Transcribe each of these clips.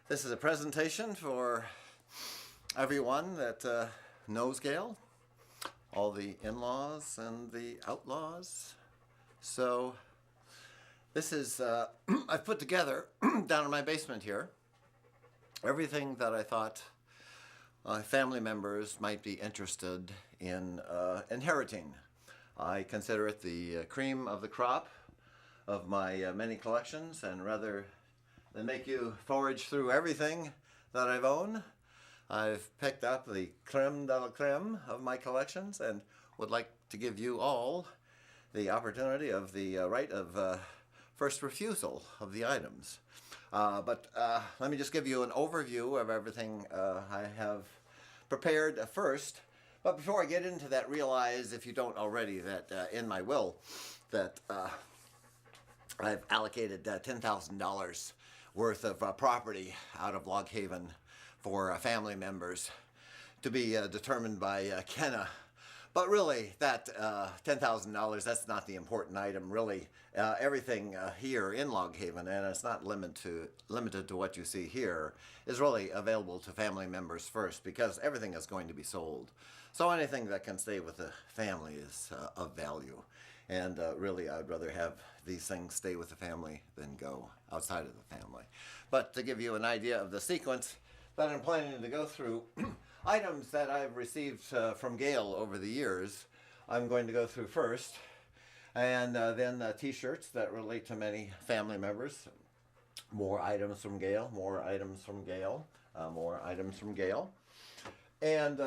This is a presentation for everyone that knows Gail, all the in-laws and the outlaws. So this is, I've put together down in my basement here, everything that I thought family members might be interested in inheriting. I consider it the cream of the crop of my many collections, and rather than make you forage through everything that I've owned, I've picked up the creme de la creme of my collections and would like to give you all the opportunity of the right of first refusal of the items. But let me just give you an overview of everything I have prepared first. But before I get into that, realize, if you don't already, that in my will that I've allocated $10,000 worth of property out of Log Haven for family members to be determined by Kenna. But really, that $10,000, that's not the important item. Really, everything here in Log Haven, and it's not limited to what you see here, is really available to family members first, because everything is going to be sold. So anything that can stay with the family is of value. And really, I'd rather have these things stay with the family than go outside of the family. But to give you an idea of the sequence that I'm planning to go through, items that I've received from Gail over the years, I'm going to go through first. And then t-shirts that relate to many family members. More items from Gail, more items from Gail, more items from Gail. And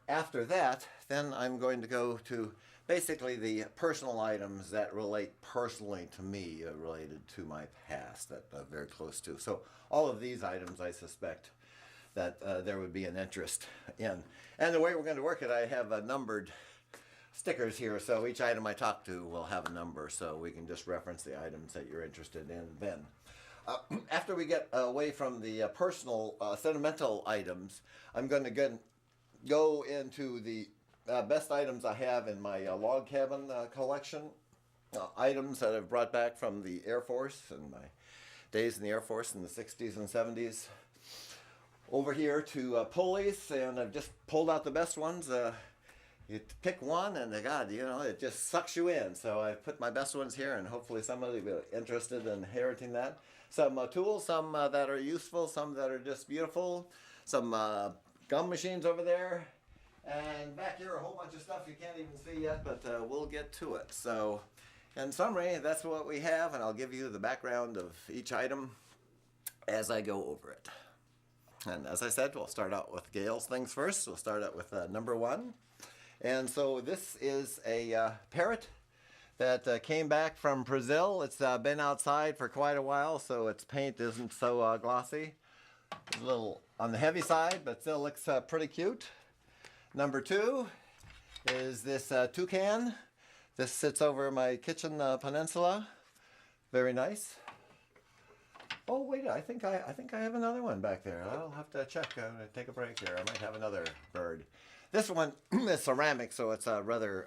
after that, then I'm going to go to basically the personal items that relate personally to me, related to my past, that I'm very close to. So all of these items, I suspect that there would be an interest in. And the way we're going to work it, I have numbered stickers here, so each item I talk to will have a number, so we can just reference the items that you're interested in then. After we get away from the personal, sentimental items, I'm going to go into the best items I have in my log cabin collection. Items that I've brought back from the Air Force and my days in the Air Force in the 60s and 70s. Over here to pulleys, and I've just pulled out the best ones. You pick one and God, you know, it just sucks you in. So I put my best ones here, and hopefully somebody will be interested in inheriting that. Some tools, some that are useful, some that are just beautiful. Some gum machines over there. And back here, a whole bunch of stuff you can't even see yet, but we'll get to it. So, in summary, that's what we have, and I'll give you the background of each item as I go over it. And as I said, we'll start out with Gail's things first. We'll start out with number one. And so this is a parrot that came back from Brazil. It's been outside for quite a while, so its paint isn't so glossy. It's a little on the heavy side, but still looks pretty cute. Number two is this toucan. This sits over my kitchen peninsula. Very nice. Oh wait, I think I have another one back there. I'll have to check. I'm gonna take a break here. I might have another bird. This one is ceramic, so it's rather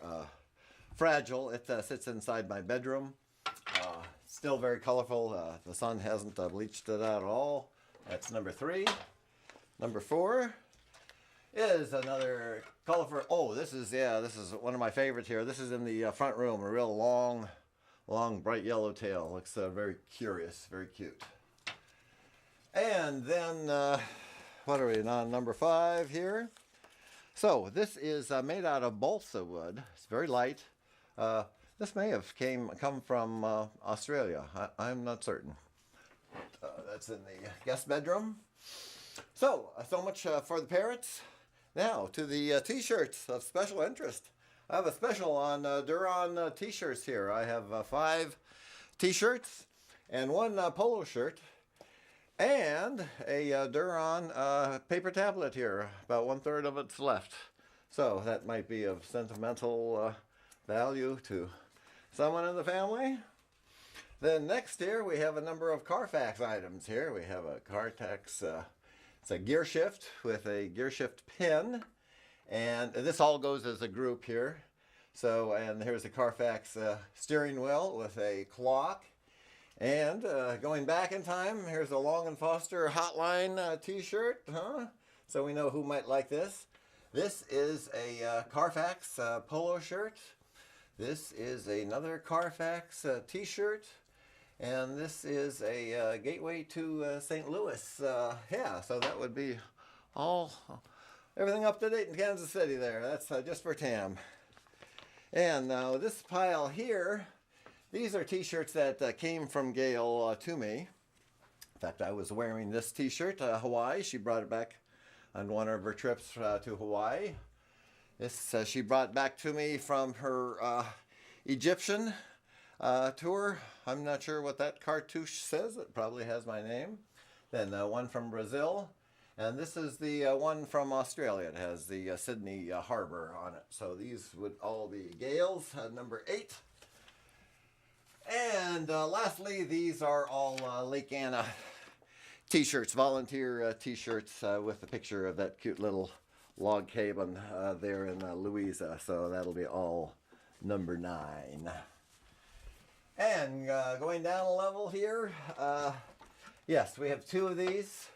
fragile. It sits inside my bedroom. Still very colorful. The sun hasn't bleached it out at all. That's number three. Number four is another colorful. Oh, this is one of my favorites here. This is in the front room. A real long, bright yellow tail. Looks very curious, very cute. And then, what are we on? Number five here. So this is made out of balsa wood. It's very light. This may have come from Australia. I'm not certain. That's in the guest bedroom. So much for the parrots. Now to the t-shirts of special interest. I have a special on Duran t-shirts here. I have 5 t-shirts and 1 polo shirt and a Duran paper tablet here. About 1/3 of it's left. So that might be of sentimental value to someone in the family. Then next here we have a number of Carfax items here. We have a Carfax, it's a gear shift with a gear shift pin. And this all goes as a group here. So, and here's a Carfax steering wheel with a clock And going back in time, here's a Long and Foster Hotline t-shirt, huh? So we know who might like this. This is a Carfax polo shirt. This is another Carfax t-shirt. And this is a gateway to St. Louis. Yeah, so that would be everything up to date in Kansas City there. That's just for Tam. And now this pile here, these are t-shirts that came from Gail to me. In fact, I was wearing this t-shirt, Hawaii. She brought it back on one of her trips to Hawaii. This she brought back to me from her Egyptian tour. I'm not sure what that cartouche says. It probably has my name. Then one from Brazil. And this is the one from Australia. It has the Sydney Harbour on it. So these would all be Gail's, number 8. And lastly, these are all Lake Anna t-shirts, volunteer t-shirts with a picture of that cute little log cabin there in Louisa. So that'll be all number 9. And going down a level here, yes, we have 2 of these.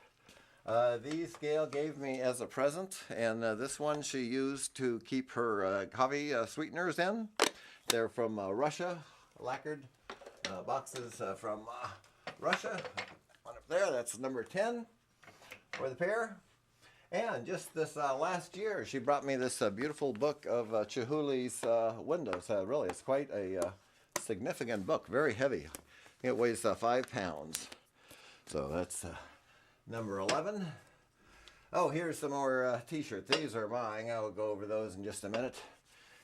These Gail gave me as a present, and this one she used to keep her coffee sweeteners in. They're from Russia, lacquered boxes from Russia. One up there, that's number 10 for the pair. And just this last year, she brought me this beautiful book of Chihuly's windows. Really, it's quite a significant book, very heavy. It weighs 5 pounds. So that's number 11. Oh, here's some more t-shirts. These are mine. I'll go over those in just a minute.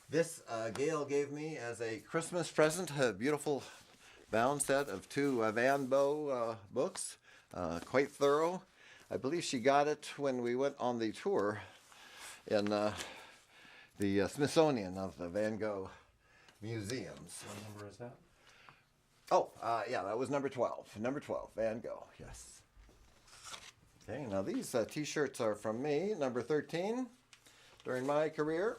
This Gail gave me as a Christmas present, a beautiful bound set of 2 Van Bo books. Quite thorough. I believe she got it when we went on the tour in the Smithsonian of the Van Gogh Museums. What number is that? Oh, yeah, that was number 12. Number 12, Van Gogh, yes. Okay, now these t-shirts are from me, number 13, during my career.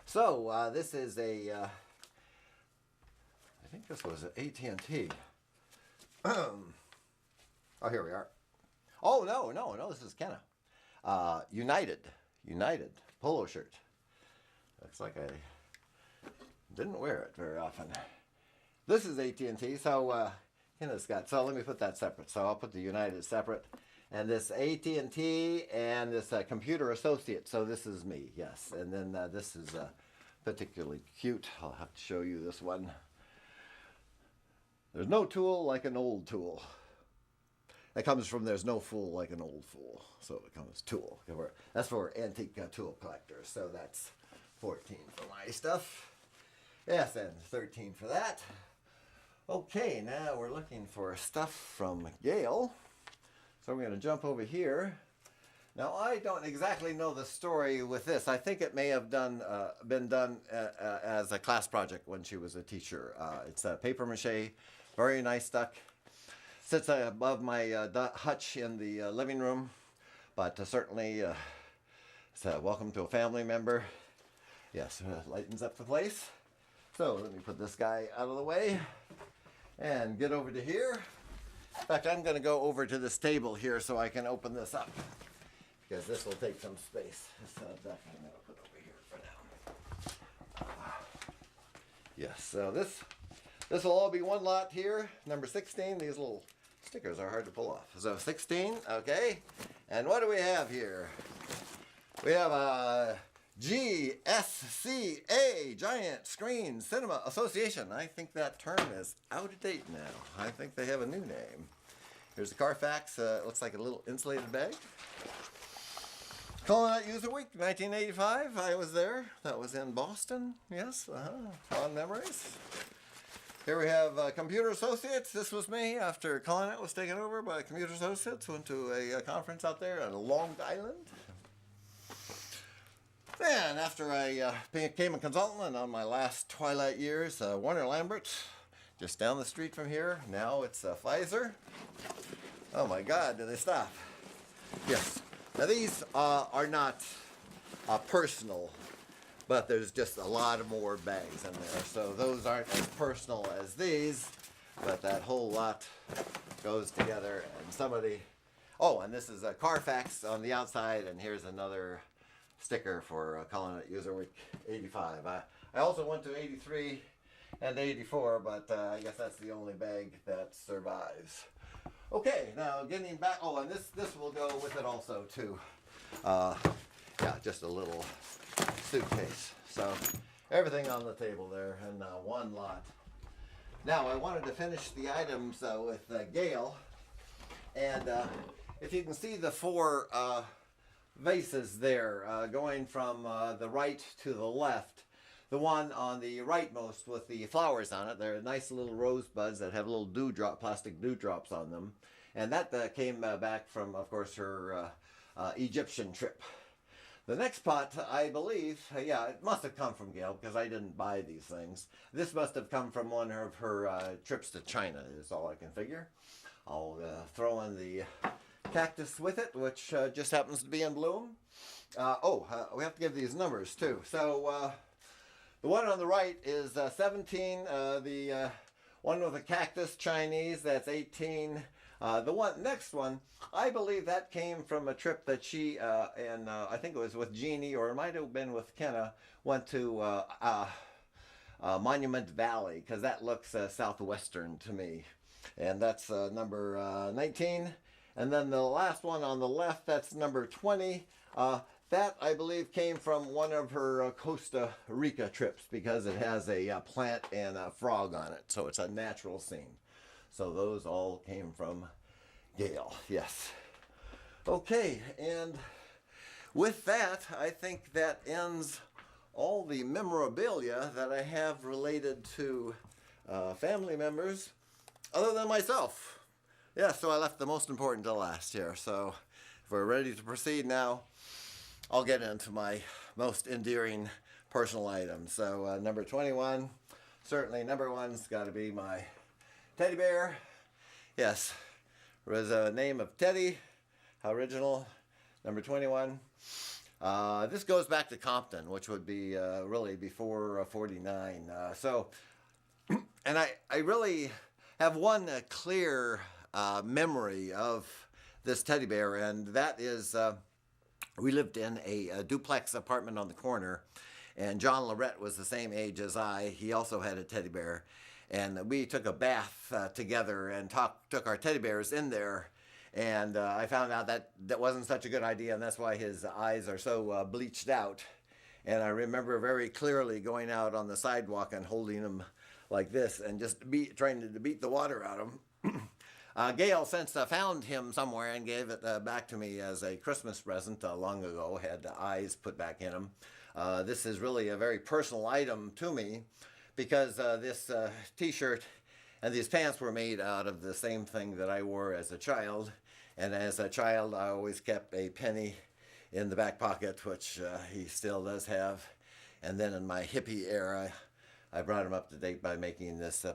So, this is a, I think this was an AT&T. Oh, here we are. Oh, no, this is Kenna. United polo shirt. Looks like I didn't wear it very often. This is AT&T, so Kenna's got, so let me put that separate. So I'll put the United separate. And this AT&T and this Computer Associate. So this is me, yes. And then this is particularly cute. I'll have to show you this one. There's no tool like an old tool. That comes from there's no fool like an old fool. So it becomes tool. That's for antique tool collectors. So that's 14 for my stuff. Yes, and 13 for that. Okay, now we're looking for stuff from Gail. So we're going to jump over here. Now, I don't exactly know the story with this. I think it may have been done as a class project when she was a teacher. It's a paper mache, very nice stuff. Sits above my hutch in the living room, but certainly it's a welcome to a family member. Yes, lightens up the place. So let me put this guy out of the way and get over to here. In fact, I'm going to go over to this table here so I can open this up, because this will take some space. This duck I'm going to put over here for now. Yes, so this will all be one lot here. Number 16, these little stickers are hard to pull off. So 16, okay. And what do we have here? We have a GSCA, Giant Screen Cinema Association. I think that term is out of date now. I think they have a new name. Here's the Carfax. It looks like a little insulated bag. Culinary User Week, 1985. I was there. That was in Boston. Yes, fond memories. Here we have Computer Associates. This was me after Collinet was taken over by Computer Associates. Went to a conference out there on Long Island. Then, after I became a consultant on my last twilight years, Warner Lambert, just down the street from here. Now it's Pfizer. Oh my God, did they stop? Yes. Now these are not personal but there's just a lot of more bags in there. So those aren't as personal as these, but that whole lot goes together. And somebody, oh, and this is a Carfax on the outside, and here's another sticker for calling it User Week 85. I also went to 83 and 84, but I guess that's the only bag that survives. Okay, now getting back, oh, and this will go with it also too. Yeah, just a little suitcase. So everything on the table there in one lot. Now I wanted to finish the items with Gail, and if you can see the four vases there going from the right to the left. The one on the rightmost with the flowers on it, they're nice little rosebuds that have little dewdrop, plastic dewdrops on them. And that came back from, of course, her Egyptian trip. The next pot, I believe, yeah, it must have come from Gail because I didn't buy these things. This must have come from one of her trips to China, is all I can figure. I'll throw in the cactus with it, which just happens to be in bloom. We have to give these numbers too. So the one on the right is 17. The one with the cactus Chinese, that's 18. The next one, I believe that came from a trip that she and I think it was with Jeannie, or it might have been with Kenna, went to Monument Valley, because that looks southwestern to me. And that's number 19. And then the last one on the left, that's number 20. That, I believe, came from one of her Costa Rica trips, because it has a plant and a frog on it. So it's a natural scene. So those all came from Gail, yes. Okay, and with that, I think that ends all the memorabilia that I have related to family members, other than myself. Yeah, so I left the most important to last here. So if we're ready to proceed now, I'll get into my most endearing personal items. So number 21, certainly number one's got to be my teddy bear. Yes, there was a name of Teddy, original, number 21. This goes back to Compton, which would be really before 49. And I really have one clear memory of this teddy bear, and that is we lived in a duplex apartment on the corner, and John Lorette was the same age as I. He also had a teddy bear, and we took a bath together and took our teddy bears in there, and I found out that wasn't such a good idea, and that's why his eyes are so bleached out. And I remember very clearly going out on the sidewalk and holding him like this and just trying to beat the water out of him. Gail since found him somewhere and gave it back to me as a Christmas present long ago, had the eyes put back in him. This is really a very personal item to me, because this t-shirt and these pants were made out of the same thing that I wore as a child. And as a child, I always kept a penny in the back pocket, which he still does have. And then in my hippie era, I brought him up to date by making this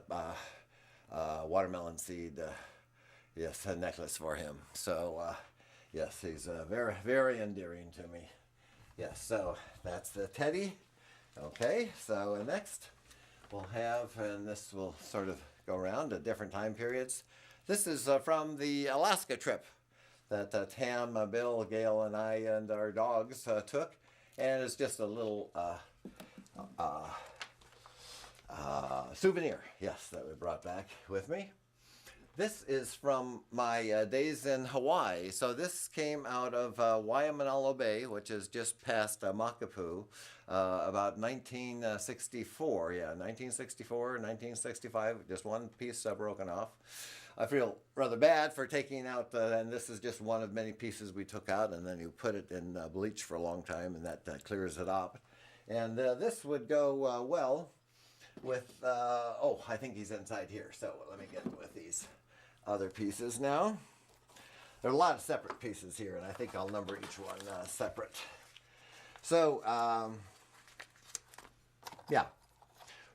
watermelon seed a necklace for him. So yes, he's very, very endearing to me. Yes, so that's the teddy. Okay, so next we'll have, and this will sort of go around at different time periods. This is from the Alaska trip that Tam, Bill, Gail, and I and our dogs took. And it's just a little souvenir, yes, that we brought back with me. This is from my days in Hawaii. So this came out of Waimanalo Bay, which is just past Makapu, about 1964. Yeah, 1964, 1965, just one piece broken off. I feel rather bad for taking out, and this is just one of many pieces we took out, and then you put it in bleach for a long time, and that clears it up. And this would go well with, I think he's inside here, so let me get with these other pieces now. There are a lot of separate pieces here, and I think I'll number each one separate. So, yeah.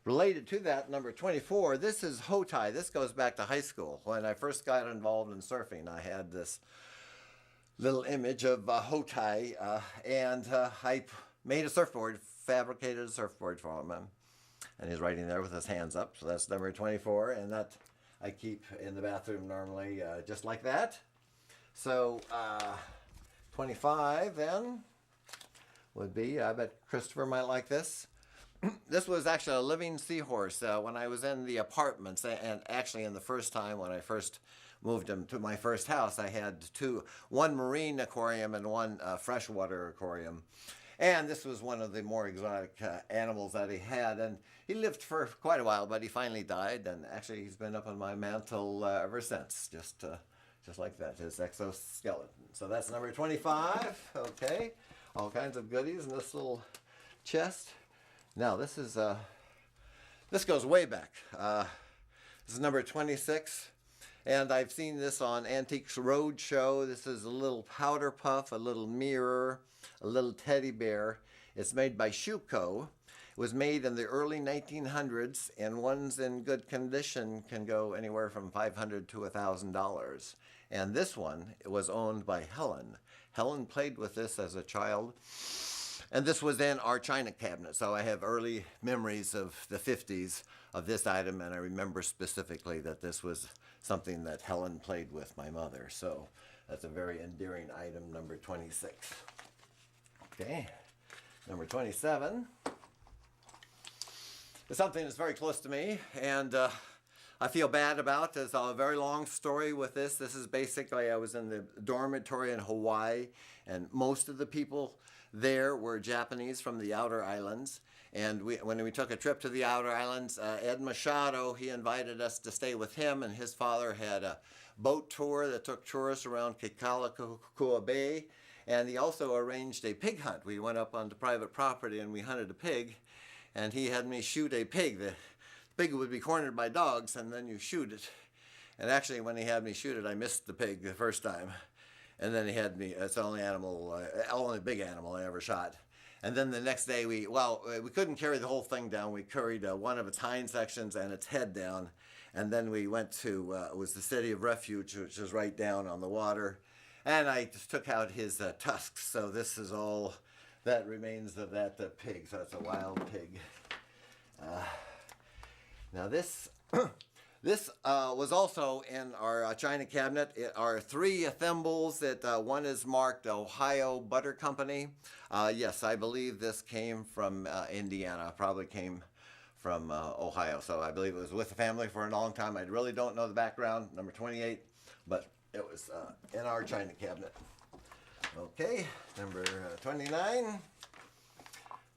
Related to that, number 24, this is Hotai. This goes back to high school. When I first got involved in surfing, I had this little image of Hotai, and I made a surfboard fabricated a surfboard for him. And he's writing there with his hands up. So that's number 24. And that I keep in the bathroom normally just like that. So 25 then would be, I bet Christopher might like this. This was actually a living seahorse when I was in the apartments, and actually in the first time when I first moved him to my first house, I had one marine aquarium and one freshwater aquarium. And this was one of the more exotic animals that he had, and he lived for quite a while, but he finally died, and actually he's been up on my mantle ever since, just like that, his exoskeleton. So that's number 25, okay. All kinds of goodies in this little chest. Now this goes way back. This is number 26, and I've seen this on Antiques Roadshow. This is a little powder puff, a little mirror, a little teddy bear. It's made by Shuko. It was made in the early 1900s, and ones in good condition can go anywhere from $500 to $1,000. And this one was owned by Helen. Helen played with this as a child. And this was in our china cabinet, so I have early memories of the 50s of this item, and I remember specifically that this was something that Helen played with my mother. So that's a very endearing item, number 26. Okay, number 27 is something that's very close to me, and I feel bad about. There's a very long story with this. This is basically, I was in the dormitory in Hawaii, and most of the people there were Japanese from the outer islands. And when we took a trip to the outer islands, Ed Machado, he invited us to stay with him, and his father had a boat tour that took tourists around Kekalakua Bay, and he also arranged a pig hunt. We went up onto private property and we hunted a pig, and he had me shoot a pig. The pig would be cornered by dogs, and then you shoot it. And actually, when he had me shoot it, I missed the pig the first time. And then he had me, it's the only big animal I ever shot. And then the next day, we couldn't carry the whole thing down. We carried one of its hind sections and its head down. And then we went to, it was the City of Refuge, which is right down on the water. And I just took out his tusks. So this is all that remains of that pig. So it's a wild pig. Now this... This was also in our china cabinet. It are 3 thimbles that one is marked Ohio Butter Company. Yes, I believe this came from Indiana, probably came from Ohio. So I believe it was with the family for a long time. I really don't know the background, number 28, but it was in our china cabinet. Okay, number 29.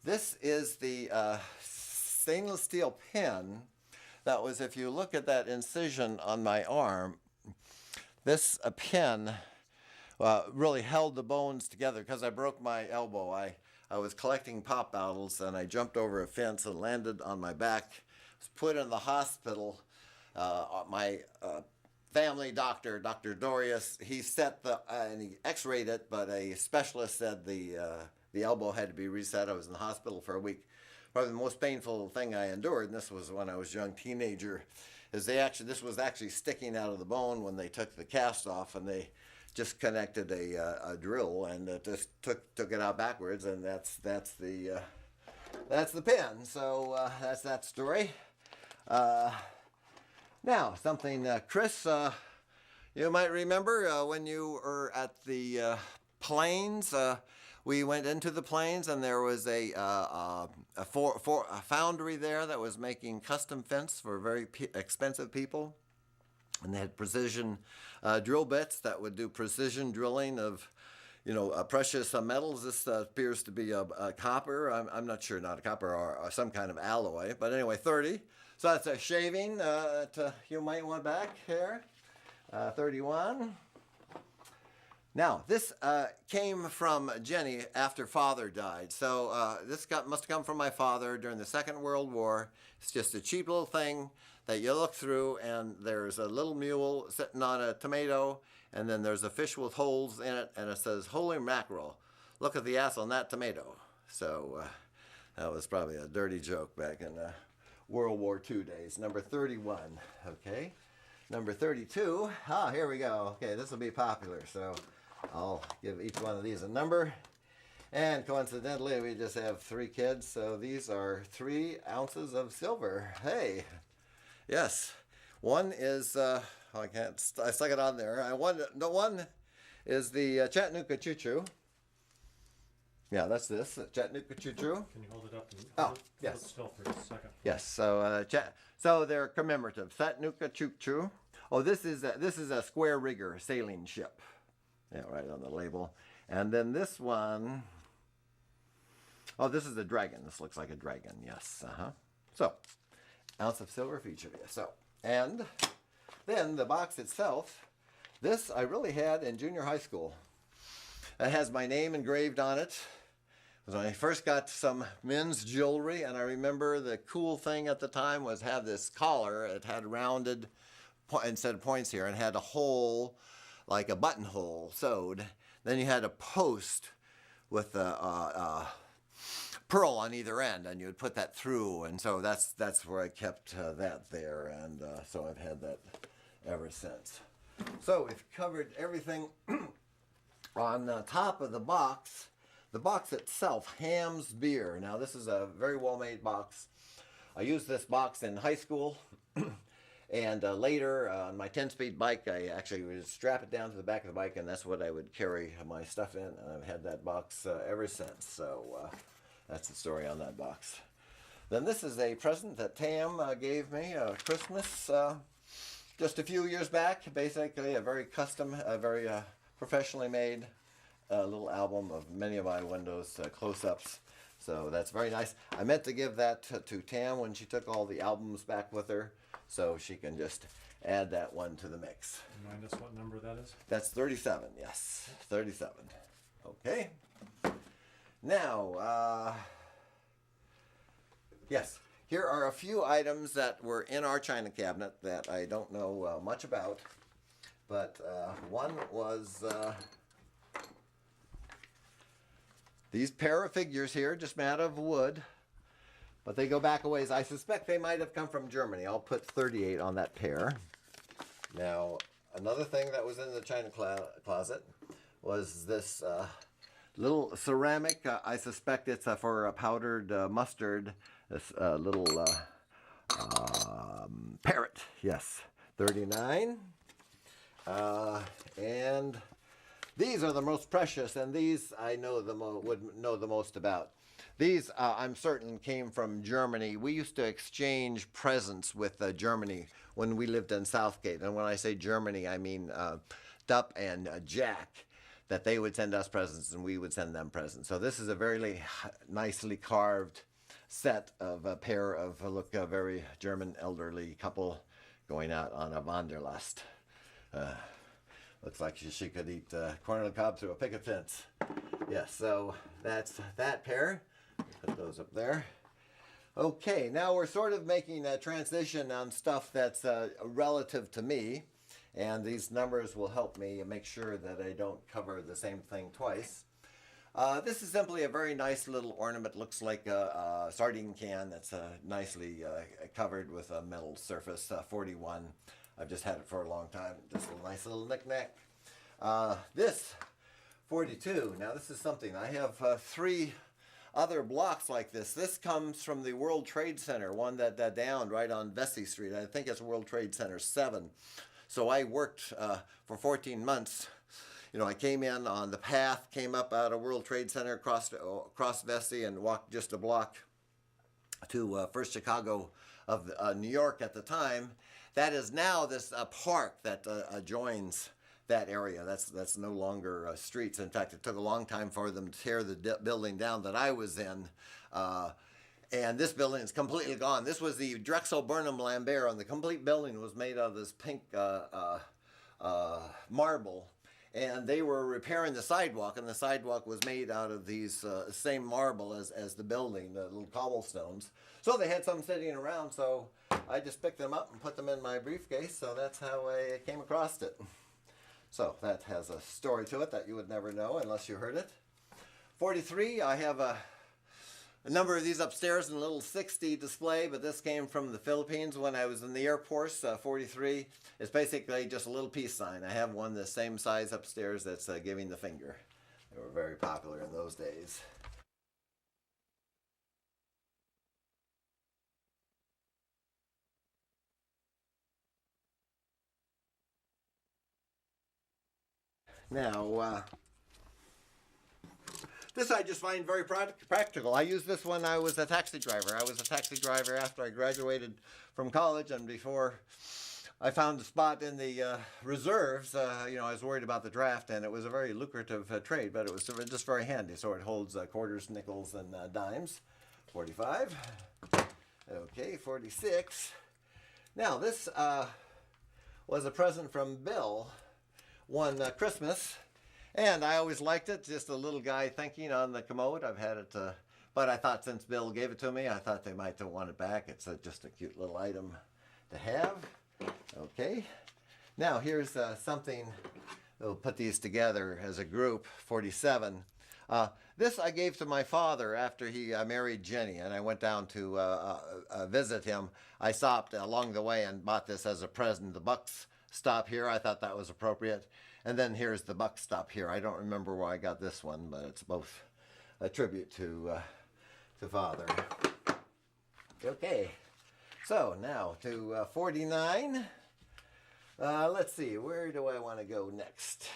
This is the stainless steel pen. That was, if you look at that incision on my arm, this pen really held the bones together because I broke my elbow. I was collecting pop bottles, and I jumped over a fence and landed on my back. Was put in the hospital. My family doctor, Dr. Dorius, he set and he x-rayed it, but a specialist said the elbow had to be reset. I was in the hospital for a week. Probably the most painful thing I endured, and this was when I was a young teenager, is this was actually sticking out of the bone when they took the cast off, and they just connected a drill and just took it out backwards, and that's the pen. So that's that story. Now something, Chris, you might remember when you were at the Plains. We went into the Plains, and there was a foundry there that was making custom fence for very expensive people. And they had precision drill bits that would do precision drilling of, precious metals. This appears to be a copper. I'm not sure, not a copper or some kind of alloy. But anyway, 30. So that's a shaving that you might want back here. 31. Now, this came from Jenny after Father died. So this must have come from my father during the Second World War. It's just a cheap little thing that you look through, and there's a little mule sitting on a tomato, and then there's a fish with holes in it, and it says, "Holy mackerel, look at the ass on that tomato." So that was probably a dirty joke back in World War II days. Number 31, okay. Number 32, here we go. Okay, this will be popular, so I'll give each one of these a number. And coincidentally, we just have 3 kids, so these are 3 ounces of silver. Hey, yes. One is, I stuck it on there. One is the Chattanooga Choo Choo. Yeah, that's this, Chattanooga Choo Choo. Can you hold it up and hold it still for just a second? Yes, so they're commemorative. Chattanooga Choo Choo. Oh, this is a square rigger sailing ship. Yeah, right on the label. And then this one, oh, this is a dragon. This looks like a dragon, yes. So, ounce of silver for each of you. So, and then the box itself, this I really had in junior high school. It has my name engraved on it. It was when I first got some men's jewelry, and I remember the cool thing at the time was have this collar. It had rounded, instead of points here, and had a hole, like a buttonhole sewed. Then you had a post with a pearl on either end, and you would put that through, and so that's where I kept that there, and so I've had that ever since. So we've covered everything on the top of the box. The box itself, Ham's Beer. Now this is a very well-made box. I used this box in high school, and later on my 10-speed bike, I actually would strap it down to the back of the bike, and that's what I would carry my stuff in, and I've had that box ever since. So that's the story on that box. Then this is a present that Tam gave me Christmas just a few years back. Basically a very custom, very professionally made little album of many of my Windows close-ups. So that's very nice. I meant to give that to Tam when she took all the albums back with her, so she can just add that one to the mix. Remind us what number that is? That's 37, yes. 37. Okay. Now, yes, here are a few items that were in our china cabinet that I don't know much about, but one was these pair of figures here, just made out of wood, but they go back a ways. I suspect they might have come from Germany. I'll put 38 on that pair. Now, another thing that was in the china closet was this little ceramic. I suspect it's for a powdered mustard. This little parrot. Yes, 39. And these are the most precious, and these I know would know the most about. These, I'm certain, came from Germany. We used to exchange presents with Germany when we lived in Southgate. And when I say Germany, I mean Dup and Jack, that they would send us presents and we would send them presents. So this is a very nicely carved set of a pair of, look, a very German elderly couple going out on a Wanderlust. Looks like she could eat corn on the cob through a picket fence. Yes, so that's that pair. Put those up there. Okay, now we're sort of making a transition on stuff that's relative to me, and these numbers will help me make sure that I don't cover the same thing twice. This is simply a very nice little ornament. Looks like a sardine can that's nicely covered with a metal surface, 41. I've just had it for a long time. Just a nice little knick-knack. This, 42. Now this is something. I have 3 other blocks like this. This comes from the World Trade Center, one that downed right on Vesey Street. I think it's World Trade Center 7. So I worked for 14 months. You know, I came in on the path, came up out of World Trade Center, across Vesey, and walked just a block to First Chicago of New York at the time. That is now this park that adjoins that area. That's no longer streets. In fact, it took a long time for them to tear the building down that I was in. And this building is completely gone. This was the Drexel Burnham Lambert, and the complete building was made out of this pink marble. And they were repairing the sidewalk, and the sidewalk was made out of these same marble as the building, the little cobblestones. So they had some sitting around, so I just picked them up and put them in my briefcase, so that's how I came across it. So that has a story to it that you would never know unless you heard it. 43, I have a number of these upstairs in a little 60 display, but this came from the Philippines when I was in the Air Force. 43 is basically just a little peace sign. I have one the same size upstairs that's giving the finger. They were very popular in those days. Now, this I just find very practical. I used this when I was a taxi driver. I was a taxi driver after I graduated from college, and before I found a spot in the reserves. I was worried about the draft, and it was a very lucrative trade, but it was just very handy. So it holds quarters, nickels, and dimes. 45. Okay, 46. Now, this was a present from Bill one Christmas, and I always liked it. Just a little guy thinking on the commode. I've had it, but I thought since Bill gave it to me, I thought they might want it back. It's just a cute little item to have. Okay, now here's something. We'll put these together as a group. 47. This I gave to my father after he married Jenny, and I went down to visit him. I stopped along the way and bought this as a present. The Bucks stop here. I thought that was appropriate. And then here's the Bucks stop here. I don't remember where I got this one, but it's both a tribute to Father. Okay, so now to 49. Let's see, where do I want to go next?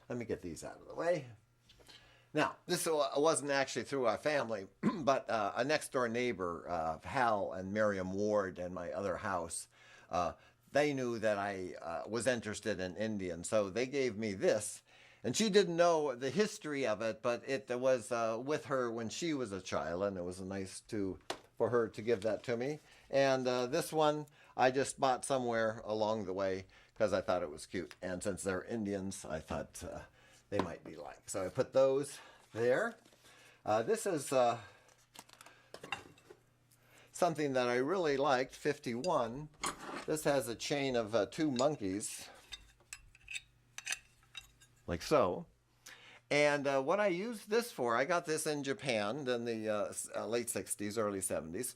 Let me get these out of the way. Now, this wasn't actually through our family, but a next-door neighbor, Hal and Miriam Ward, and my other house, they knew that I was interested in Indian, so they gave me this. And she didn't know the history of it, but it was with her when she was a child, and it was nice for her to give that to me. And this one I just bought somewhere along the way because I thought it was cute. And since they're Indians, I thought they might be like. So I put those there. This is something that I really liked, 51. This has a chain of 2 monkeys, like so. And what I used this for, I got this in Japan in the late 60s, early 70s.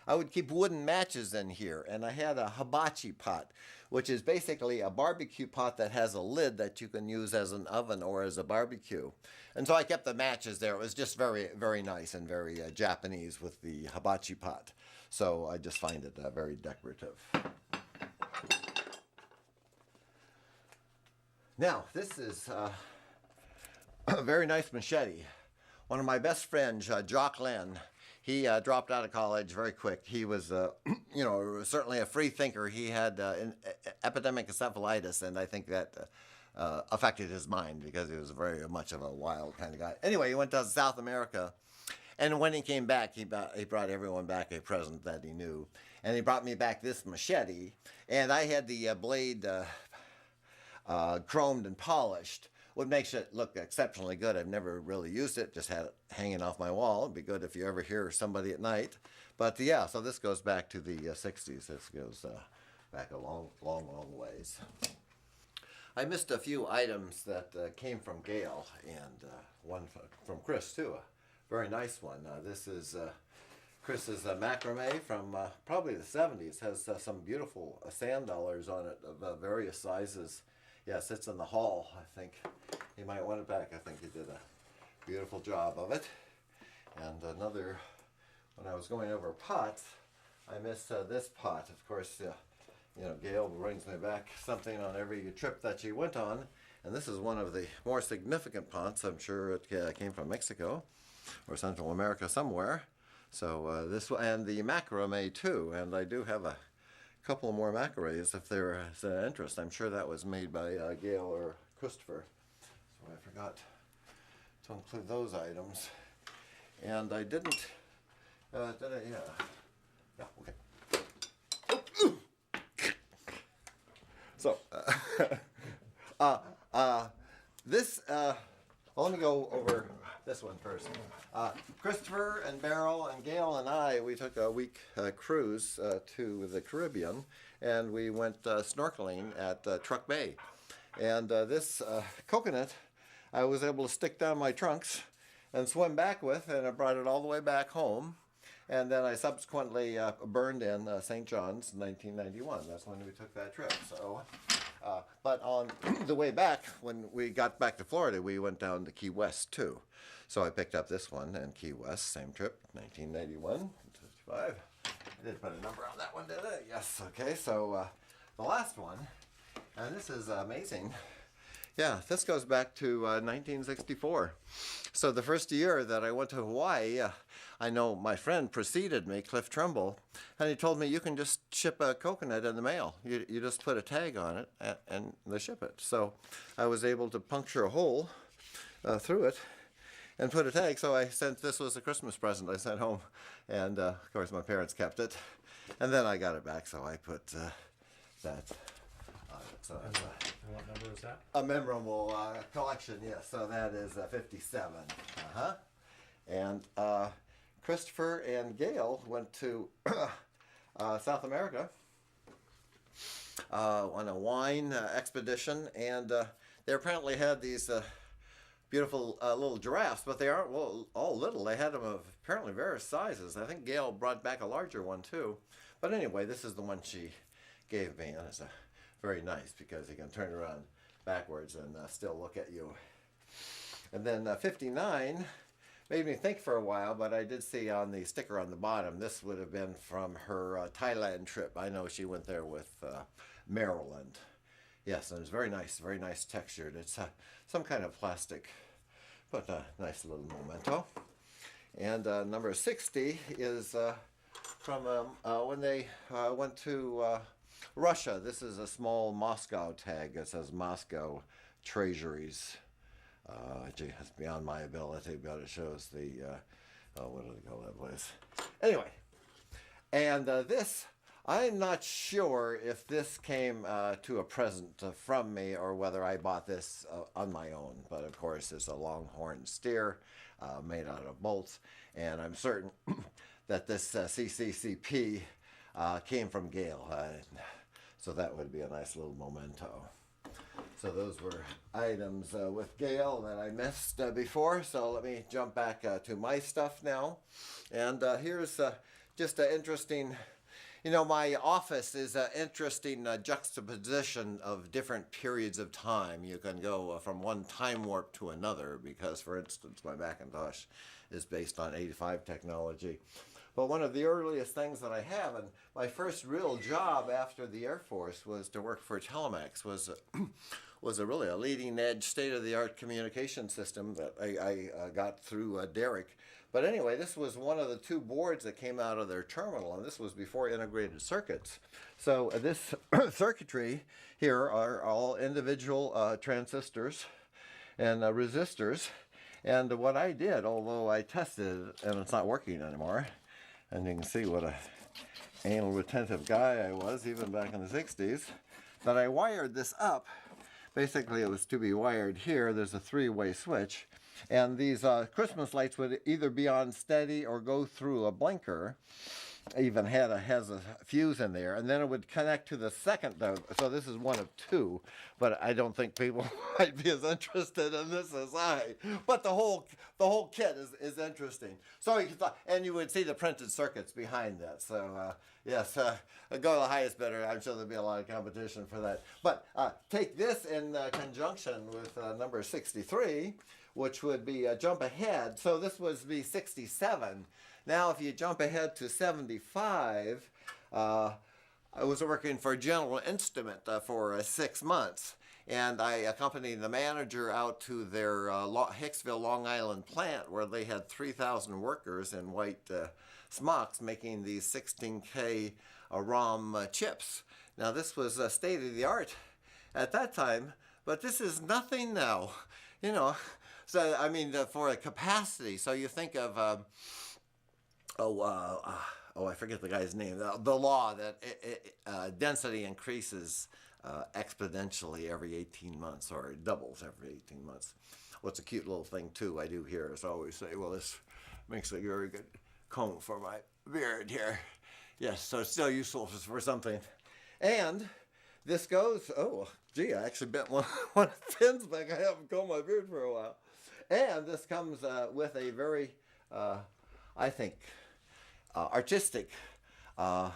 I would keep wooden matches in here, and I had a hibachi pot, which is basically a barbecue pot that has a lid that you can use as an oven or as a barbecue. And so I kept the matches there. It was just very, very nice and very Japanese with the hibachi pot. So I just find it very decorative. Now, this is a very nice machete. One of my best friends, Jock Len, he dropped out of college very quick. He was, certainly a free thinker. He had epidemic encephalitis, and I think that affected his mind because he was very much of a wild kind of guy. Anyway, he went to South America, and when he came back, he brought everyone back a present that he knew. And he brought me back this machete, and I had the blade chromed and polished, what makes it look exceptionally good. I've never really used it, just had it hanging off my wall. It'd be good if you ever hear somebody at night. But yeah, so this goes back to the 60s. This goes back a long, long, long ways. I missed a few items that came from Gail, and one from Chris too, a very nice one. This is Chris's macrame from probably the 70s. Has some beautiful sand dollars on it of various sizes. Yeah, it sits in the hall. I think he might want it back. I think he did a beautiful job of it. And another, when I was going over pots, I missed this pot. Of course, Gail brings me back something on every trip that she went on. And this is one of the more significant pots. I'm sure it came from Mexico or Central America somewhere. So this one, and the macrame too. And I do have a couple more macrames if there's interest. I'm sure that was made by Gail or Christopher. So I forgot to include those items. And I didn't, did I? Yeah, okay. So, this, let me go over this one first. Christopher and Beryl and Gail and I, we took a week cruise to the Caribbean, and we went snorkeling at Truck Bay. And this coconut I was able to stick down my trunks and swim back with, and I brought it all the way back home. And then I subsequently burned in St. John's in 1991. That's when we took that trip. So But on the way back, when we got back to Florida, we went down to Key West too. So I picked up this one in Key West, same trip, 1981, 55. I did put a number on that one, did I? Yes, okay, so the last one, and this is amazing. Yeah, this goes back to 1964. So the first year that I went to Hawaii, I know my friend preceded me, Cliff Trumbull, and he told me you can just ship a coconut in the mail. You just put a tag on it and they ship it. So I was able to puncture a hole through it and put a tag. So I sent, this was a Christmas present I sent home, and of course my parents kept it. And then I got it back, so I put that on it. So And what number is that? a memorable collection, yes. So that is 57. And Christopher and Gail went to South America on a wine expedition, and they apparently had these beautiful little giraffes, but they aren't all little. They had them of apparently various sizes. I think Gail brought back a larger one too. But anyway, this is the one she gave me, and it's very nice because you can turn around backwards and still look at you. And then 59 made me think for a while, but I did see on the sticker on the bottom, this would have been from her Thailand trip. I know she went there with Maryland. Yes, and it's very nice textured. It's some kind of plastic, but a nice little memento. And number 60 is from when they went to Russia. This is a small Moscow tag. It says Moscow Treasuries. Gee, it's beyond my ability, but it shows the, what do they call that place? Anyway, and this, I'm not sure if this came to a present from me or whether I bought this on my own. But of course, it's a longhorn steer made out of bolts, and I'm certain that this CCCP came from Gail. So that would be a nice little memento. So those were items with Gail that I missed before. So let me jump back to my stuff now. And here's just an interesting, you know, my office is an interesting juxtaposition of different periods of time. You can go from one time warp to another because, for instance, my Macintosh is based on 85 technology. But one of the earliest things that I have, and my first real job after the Air Force was to work for Telemax, was really a leading edge, state-of-the-art communication system that I got through Derek. But anyway, this was one of the two boards that came out of their terminal, and this was before integrated circuits. So this circuitry here are all individual transistors and resistors. And what I did, although I tested it and it's not working anymore, and you can see what a anal retentive guy I was even back in the 60s, that I wired this up. Basically, it was to be wired here. There's a three-way switch. And these Christmas lights would either be on steady or go through a blinker. I even has a fuse in there, and then it would connect to the second. So this is one of two, but I don't think people might be as interested in this as I. But the whole kit is interesting. So you can, and you would see the printed circuits behind that. So yes, go to the highest bidder. I'm sure there'll be a lot of competition for that. But take this in conjunction with number 63, which would be jump ahead. So this would be 67. Now, if you jump ahead to 75, I was working for General Instrument for 6 months, and I accompanied the manager out to their Hicksville, Long Island plant where they had 3,000 workers in white smocks making these 16K ROM chips. Now, this was state-of-the-art at that time, but this is nothing now, you know. So, I mean, for a capacity, so you think of... I forget the guy's name. The law that density increases exponentially every 18 months, or it doubles every 18 months. What's a cute little thing, too, I do here is I always say, well, this makes a very good comb for my beard here. Yes, so it's still useful for something. And this goes, oh, gee, I actually bent one of the pins back. I haven't combed my beard for a while. And this comes with a very, I think, artistic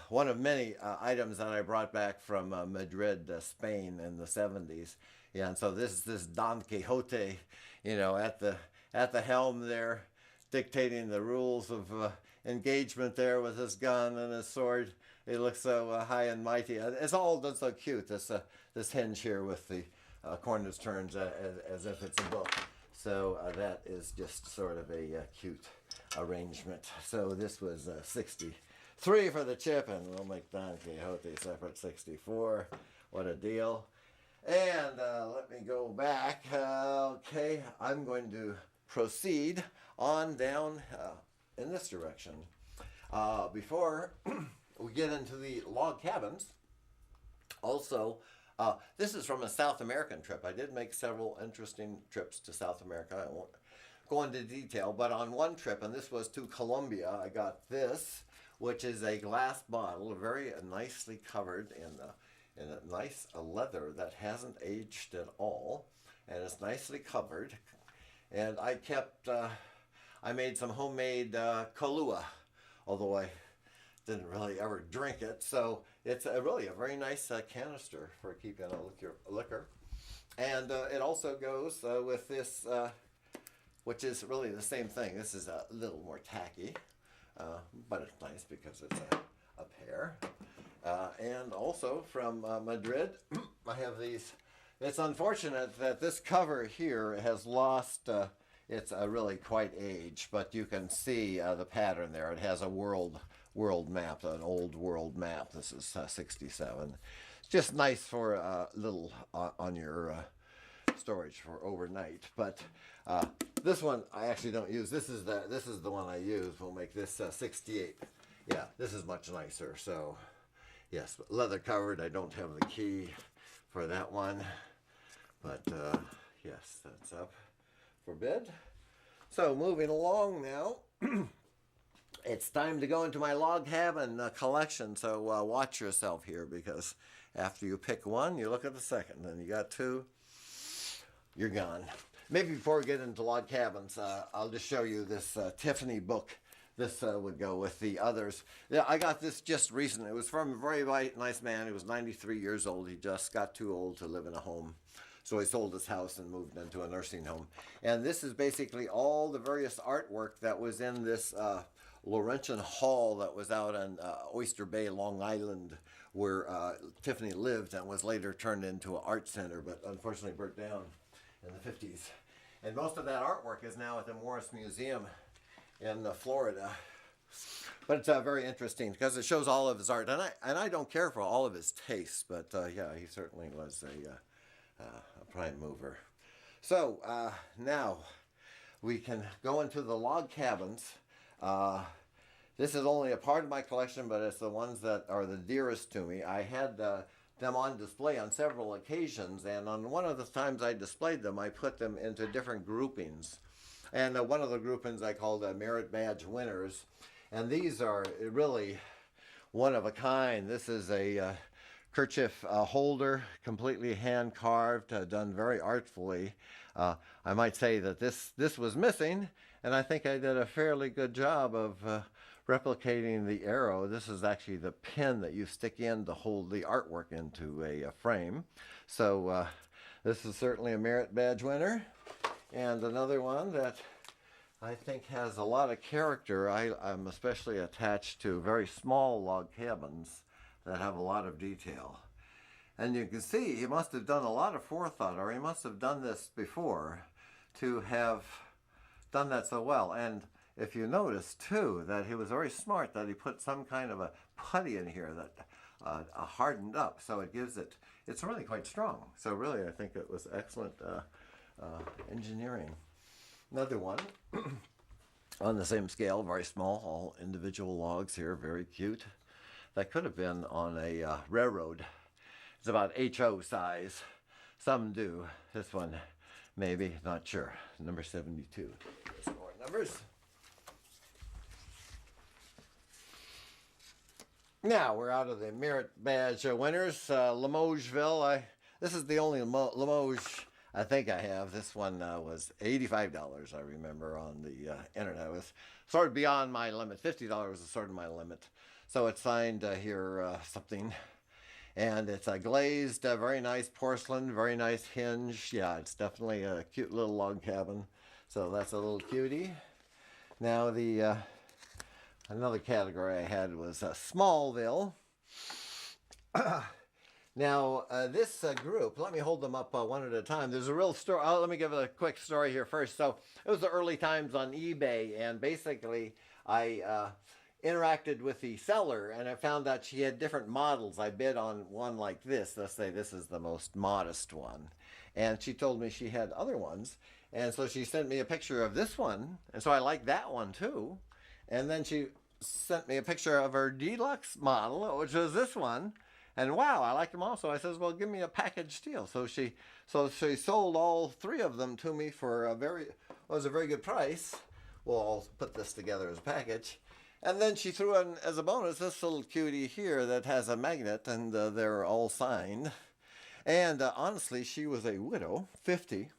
one of many items that I brought back from Madrid, Spain, in the '70s. Yeah, and so this Don Quixote, at the helm there, dictating the rules of engagement there with his gun and his sword. He looks so high and mighty. It's all done so cute. This hinge here with the corners turned as if it's a book. So that is just sort of a cute arrangement. So this was 63 for the chip, and we'll make Don Quixote separate 64. What a deal. And let me go back. Okay, I'm going to proceed on down in this direction. Before we get into the log cabins, also, this is from a South American trip. I did make several interesting trips to South America. I won't go into detail, but on one trip, and this was to Colombia, I got this, which is a glass bottle, very nicely covered in a nice leather that hasn't aged at all, and it's nicely covered. And I made some homemade Kahlua, although I didn't really ever drink it. So it's really a very nice canister for keeping a liquor. And it also goes with this, which is really the same thing. This is a little more tacky, but it's nice because it's a pair. And also from Madrid, I have these. It's unfortunate that this cover here has lost, it's really quite aged, but you can see the pattern there. It has a world map, an old world map. This is 67. It's just nice for a little on your storage for overnight. But this one I actually don't use. This is the one I use. We'll make this 68. Yeah, this is much nicer. So yes, leather covered. I don't have the key for that one, but yes, that's up for bid. So moving along now, it's time to go into my log cabin collection. So watch yourself here, because after you pick one, you look at the second, and you got two, you're gone. Maybe before we get into log cabins, I'll just show you this Tiffany book. This would go with the others. Yeah, I got this just recently. It was from a very nice man. He was 93 years old. He just got too old to live in a home. So he sold his house and moved into a nursing home. And this is basically all the various artwork that was in this Laurentian Hall that was out on Oyster Bay, Long Island, where Tiffany lived, and was later turned into an art center, but unfortunately burnt down in the 50s. And most of that artwork is now at the Morris Museum in Florida. But it's very interesting because it shows all of his art, and I don't care for all of his tastes, but yeah, he certainly was a prime mover. So now we can go into the log cabins. This is only a part of my collection, but it's the ones that are the dearest to me. I had them on display on several occasions, and on one of the times I displayed them, I put them into different groupings. And one of the groupings I called Merit Badge Winners. And these are really one of a kind. This is a kerchief holder, completely hand carved, done very artfully. I might say that this was missing, and I think I did a fairly good job of replicating the arrow. This is actually the pin that you stick in to hold the artwork into a frame. So this is certainly a Merit Badge winner. And another one that I think has a lot of character. I'm especially attached to very small log cabins that have a lot of detail. And you can see he must have done a lot of forethought, or he must have done this before to have done that so well. And if you notice too that he was very smart, that he put some kind of a putty in here that hardened up, so it gives it's really quite strong. So really I think it was excellent engineering. Another one on the same scale, very small, all individual logs here, very cute. That could have been on a railroad. It's about HO size. Some do. This one, maybe, not sure. Number 72. Some more numbers. Now we're out of the Merit Badge winners. Limogeville. This is the only Limoges I think I have. This one was $85, I remember, on the internet. It was sort of beyond my limit. $50 was sort of my limit. So it's signed here something. And it's a glazed, very nice porcelain, very nice hinge. Yeah, it's definitely a cute little log cabin. So that's a little cutie. Now the another category I had was Smallville. Now, this group, let me hold them up one at a time. There's a real story. Let me give a quick story here first. So, it was the early times on eBay, and basically, I interacted with the seller, and I found that she had different models. I bid on one like this. Let's say this is the most modest one. And she told me she had other ones. And so she sent me a picture of this one, and so I liked that one too. And then she sent me a picture of her deluxe model, which was this one. And wow, I liked them all. So I says, well, give me a package deal. So she sold all three of them to me for a very good price. Well, I'll put this together as a package. And then she threw in as a bonus this little cutie here that has a magnet, and they're all signed. And honestly, she was a widow, 50.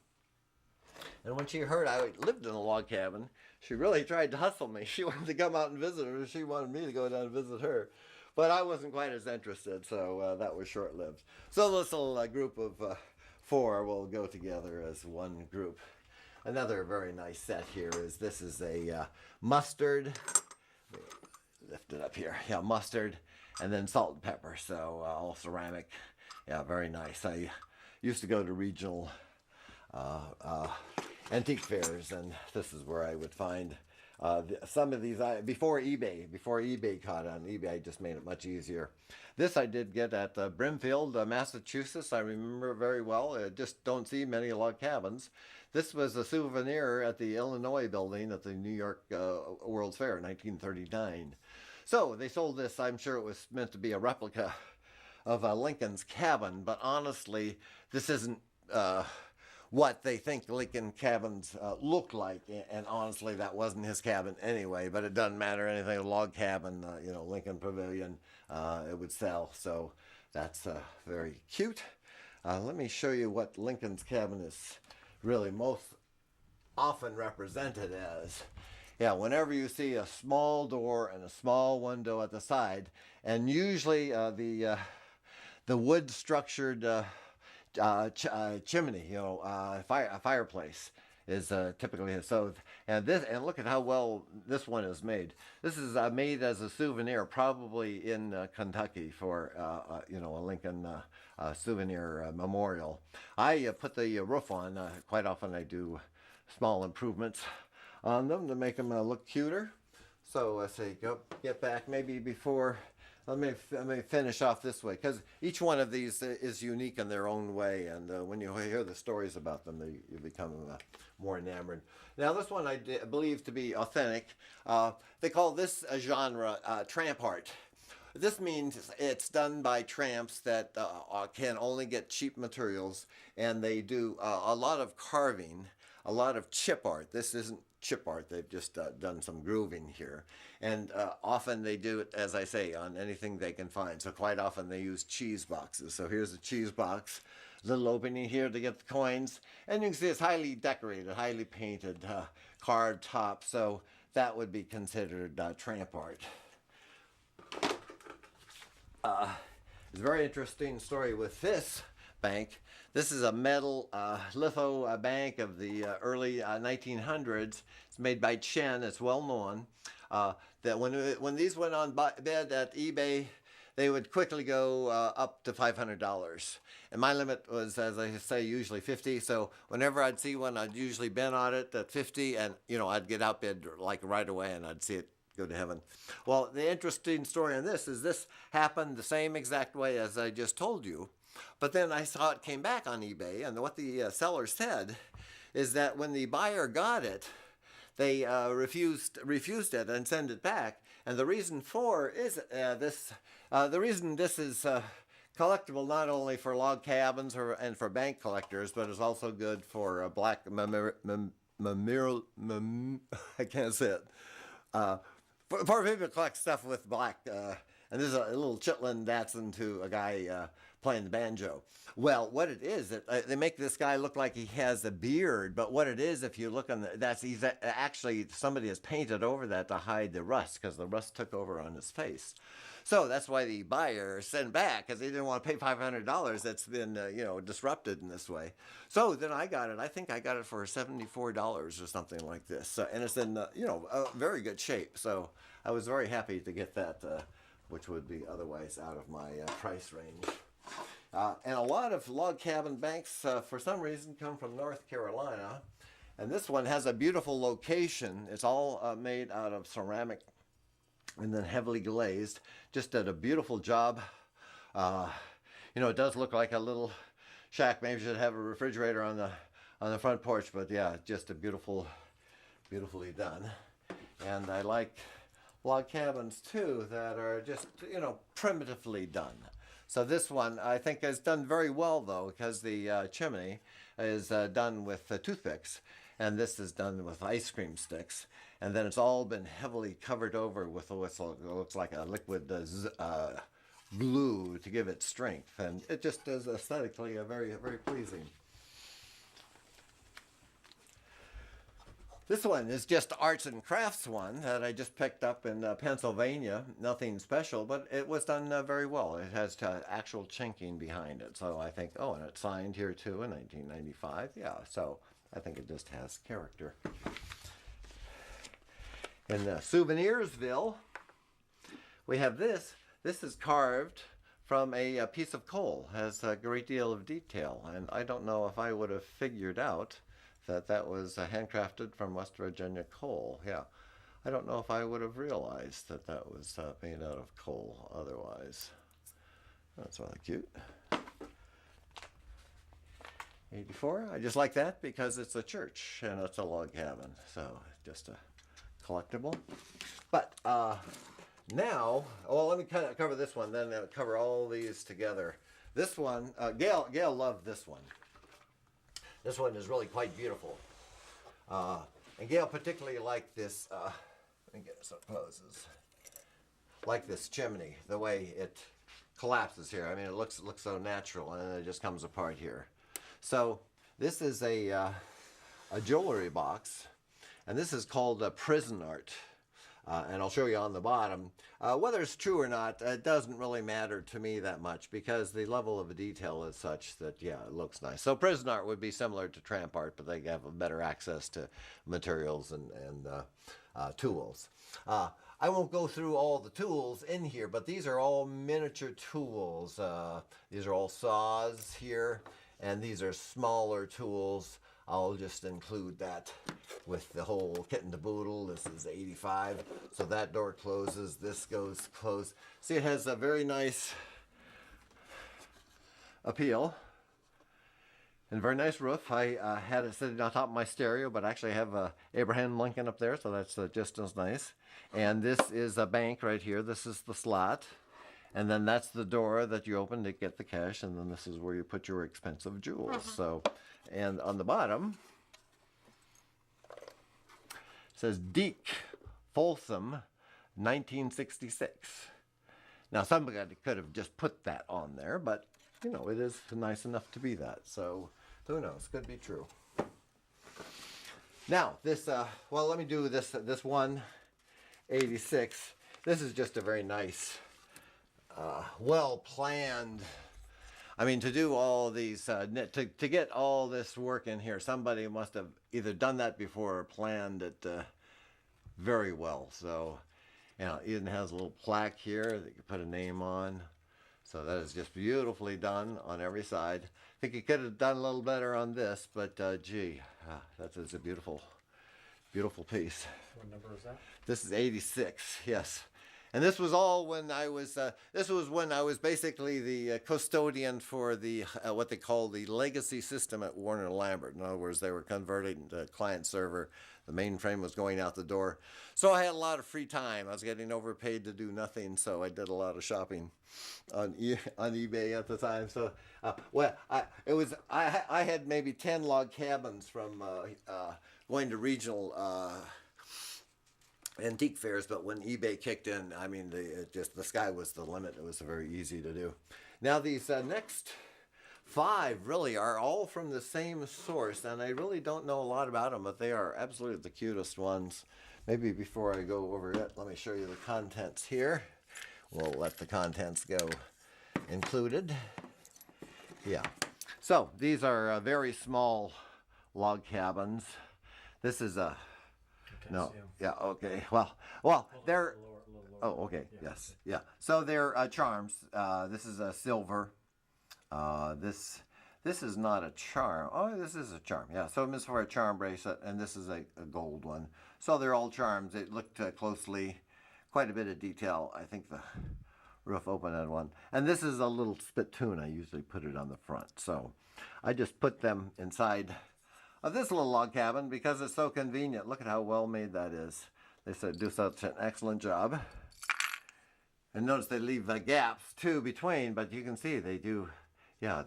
And when she heard I lived in a log cabin, she really tried to hustle me. She wanted to come out and visit her. She wanted me to go down and visit her. But I wasn't quite as interested, so that was short-lived. So this little group of four will go together as one group. Another very nice set here is this is a mustard. Lift it up here. Yeah, mustard, and then salt and pepper. So all ceramic. Yeah, very nice. I used to go to regional antique fairs, and this is where I would find some of these before eBay caught on. eBay just made it much easier. This I did get at Brimfield, Massachusetts. I remember very well. I just don't see many log cabins. This was a souvenir at the Illinois building at the New York World's Fair in 1939. So they sold this. I'm sure it was meant to be a replica of Lincoln's cabin, but honestly, this isn't what they think Lincoln cabins look like, and honestly, that wasn't his cabin anyway. But it doesn't matter anything. A log cabin, Lincoln Pavilion, it would sell. So that's very cute. Let me show you what Lincoln's cabin is really most often represented as. Yeah, whenever you see a small door and a small window at the side, and usually the wood structured chimney, a fireplace is typically so. And look at how well this one is made. This is made as a souvenir, probably in Kentucky for a Lincoln souvenir memorial. I put the roof on. Quite often I do small improvements on them to make them look cuter. So I say get back maybe before. Let me finish off this way, because each one of these is unique in their own way, and when you hear the stories about them, you become more enamored. Now, this one I believe to be authentic. They call this a genre tramp art. This means it's done by tramps that can only get cheap materials, and they do a lot of carving, a lot of chip art. This isn't chip art. They've just done some grooving here. And often they do it, as I say, on anything they can find. So quite often they use cheese boxes. So here's a cheese box, little opening here to get the coins. And you can see it's highly decorated, highly painted, carved top. So that would be considered tramp art. It's a very interesting story with this bank. This is a metal litho bank of the early 1900s. It's made by Chen. It's well known that when these went on bid at eBay, they would quickly go up to $500. And my limit was, as I say, usually 50. So whenever I'd see one, I'd usually bid on it at 50, and I'd get outbid like right away, and I'd see it go to heaven. Well, the interesting story on this is this happened the same exact way as I just told you. But then I saw it came back on eBay, and what the seller said is that when the buyer got it, they refused it and sent it back. And the reason this is collectible not only for log cabins and for bank collectors, but it's also good for I can't say it. For people who collect stuff with black And this is a little chitlin Datsun to a guy playing the banjo. Well, what it is, they make this guy look like he has a beard, but what it is, if you look on he's actually, somebody has painted over that to hide the rust, because the rust took over on his face. So that's why the buyer sent back, because he didn't want to pay $500 that's been, disrupted in this way. So then I got it. I think I got it for $74 or something like this. And it's in, very good shape. So I was very happy to get that, which would be otherwise out of my price range. And a lot of log cabin banks, for some reason, come from North Carolina. And this one has a beautiful location. It's all made out of ceramic and then heavily glazed. Just did a beautiful job. It does look like a little shack. Maybe should have a refrigerator on the front porch, but yeah, just a beautifully done. And I like log cabins too that are just primitively done. So this one I think is done very well though, because the chimney is done with toothpicks, and this is done with ice cream sticks. And then it's all been heavily covered over with what looks like a liquid glue to give it strength. And it just is aesthetically very, very pleasing. This one is just arts and crafts one that I just picked up in Pennsylvania. Nothing special, but it was done very well. It has actual chinking behind it. So I think, and it's signed here too in 1995. Yeah, so I think it just has character. In Souvenirsville, we have this. This is carved from a piece of coal. Has a great deal of detail, and I don't know if I would have figured out that was handcrafted from West Virginia coal. Yeah, I don't know if I would have realized that was made out of coal otherwise. That's rather cute. 84. I just like that because it's a church and it's a log cabin, so just a collectible. But now, let me kind of cover this one, then cover all these together. This one, Gail loved this one. This one is really quite beautiful. And Gail particularly liked this, let me get this up closes, like this chimney, the way it collapses here. I mean, it looks so natural, and then it just comes apart here. So this is a jewelry box, and this is called prison art. And I'll show you on the bottom. Whether it's true or not, it doesn't really matter to me that much, because the level of detail is such that, yeah, it looks nice. So prison art would be similar to tramp art, but they have a better access to materials and tools. I won't go through all the tools in here, but these are all miniature tools. These are all saws here, and these are smaller tools. I'll just include that with the whole kit and caboodle. This is 85, so that door closes, this goes closed. See, it has a very nice appeal and very nice roof. I had it sitting on top of my stereo, but actually I have Abraham Lincoln up there, so that's just as nice. And this is a bank right here. This is the slot. And then that's the door that you open to get the cash, and then this is where you put your expensive jewels. So, and on the bottom, it says Deke Folsom, 1966. Now, somebody could have just put that on there, but, it is nice enough to be that. So, who knows? Could be true. Now, this, let me do this 186. This is just a very nice, well-planned. I mean, to do all these, to get all this work in here, somebody must have either done that before or planned it very well. So, it even has a little plaque here that you put a name on. So that is just beautifully done on every side. I think you could have done a little better on this, but gee, that is a beautiful, beautiful piece. What number is that? This is 86, yes. And this was all when I was, this was when I was basically the custodian for the, what they call the legacy system at Warner Lambert. In other words, they were converting to client server. The mainframe was going out the door. So I had a lot of free time. I was getting overpaid to do nothing, so I did a lot of shopping on eBay at the time. So, I had maybe 10 log cabins from going to regional antique fairs, but when eBay kicked in, I mean, the sky was the limit. It was very easy to do. Now these next 5 really are all from the same source, and I really don't know a lot about them, but they are absolutely the cutest ones. Maybe before I go over it, let me show you the contents here. We'll let the contents go included. Yeah. So these are very small log cabins. This is a no. Yeah. Okay. Well, they're. Oh, okay. Yes. Yeah. So they're charms. This is a silver. This is not a charm. Oh, this is a charm. Yeah. So this is for a charm bracelet, and this is a gold one. So they're all charms. They looked closely, quite a bit of detail. I think the roof open had one. And this is a little spittoon. I usually put it on the front. So I just put them inside of this little log cabin because it's so convenient. Look at how well made that is. They said do such an excellent job. And notice they leave the gaps too between, but you can see they do. Yeah,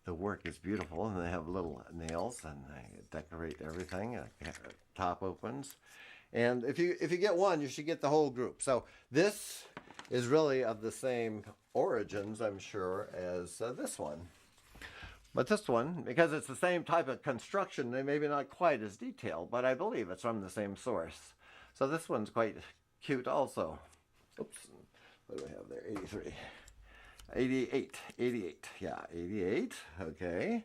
the work is beautiful, and they have little nails, and they decorate everything. Top opens, and if you get one, you should get the whole group. So this is really of the same origins, I'm sure, as this one. But this one, because it's the same type of construction, they maybe not quite as detailed, but I believe it's from the same source. So this one's quite cute also. Oops, what do we have there? 83. 88, yeah, 88, okay.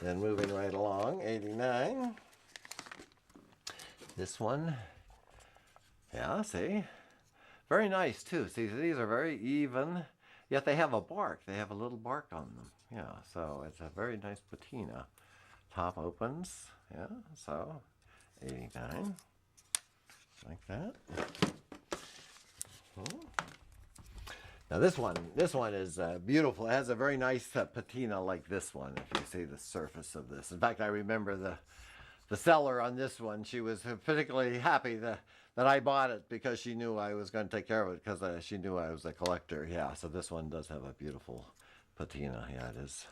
Then moving right along, 89. This one, yeah, see? Very nice too. See, these are very even, yet they have a bark. They have a little bark on them. Yeah, so it's a very nice patina. Top opens, yeah, so 89, like that. Now this one is beautiful. It has a very nice patina like this one, if you see the surface of this. In fact, I remember the seller on this one, she was particularly happy that I bought it because she knew I was going to take care of it because she knew I was a collector. Yeah, so this one does have a beautiful patina. Yeah, it is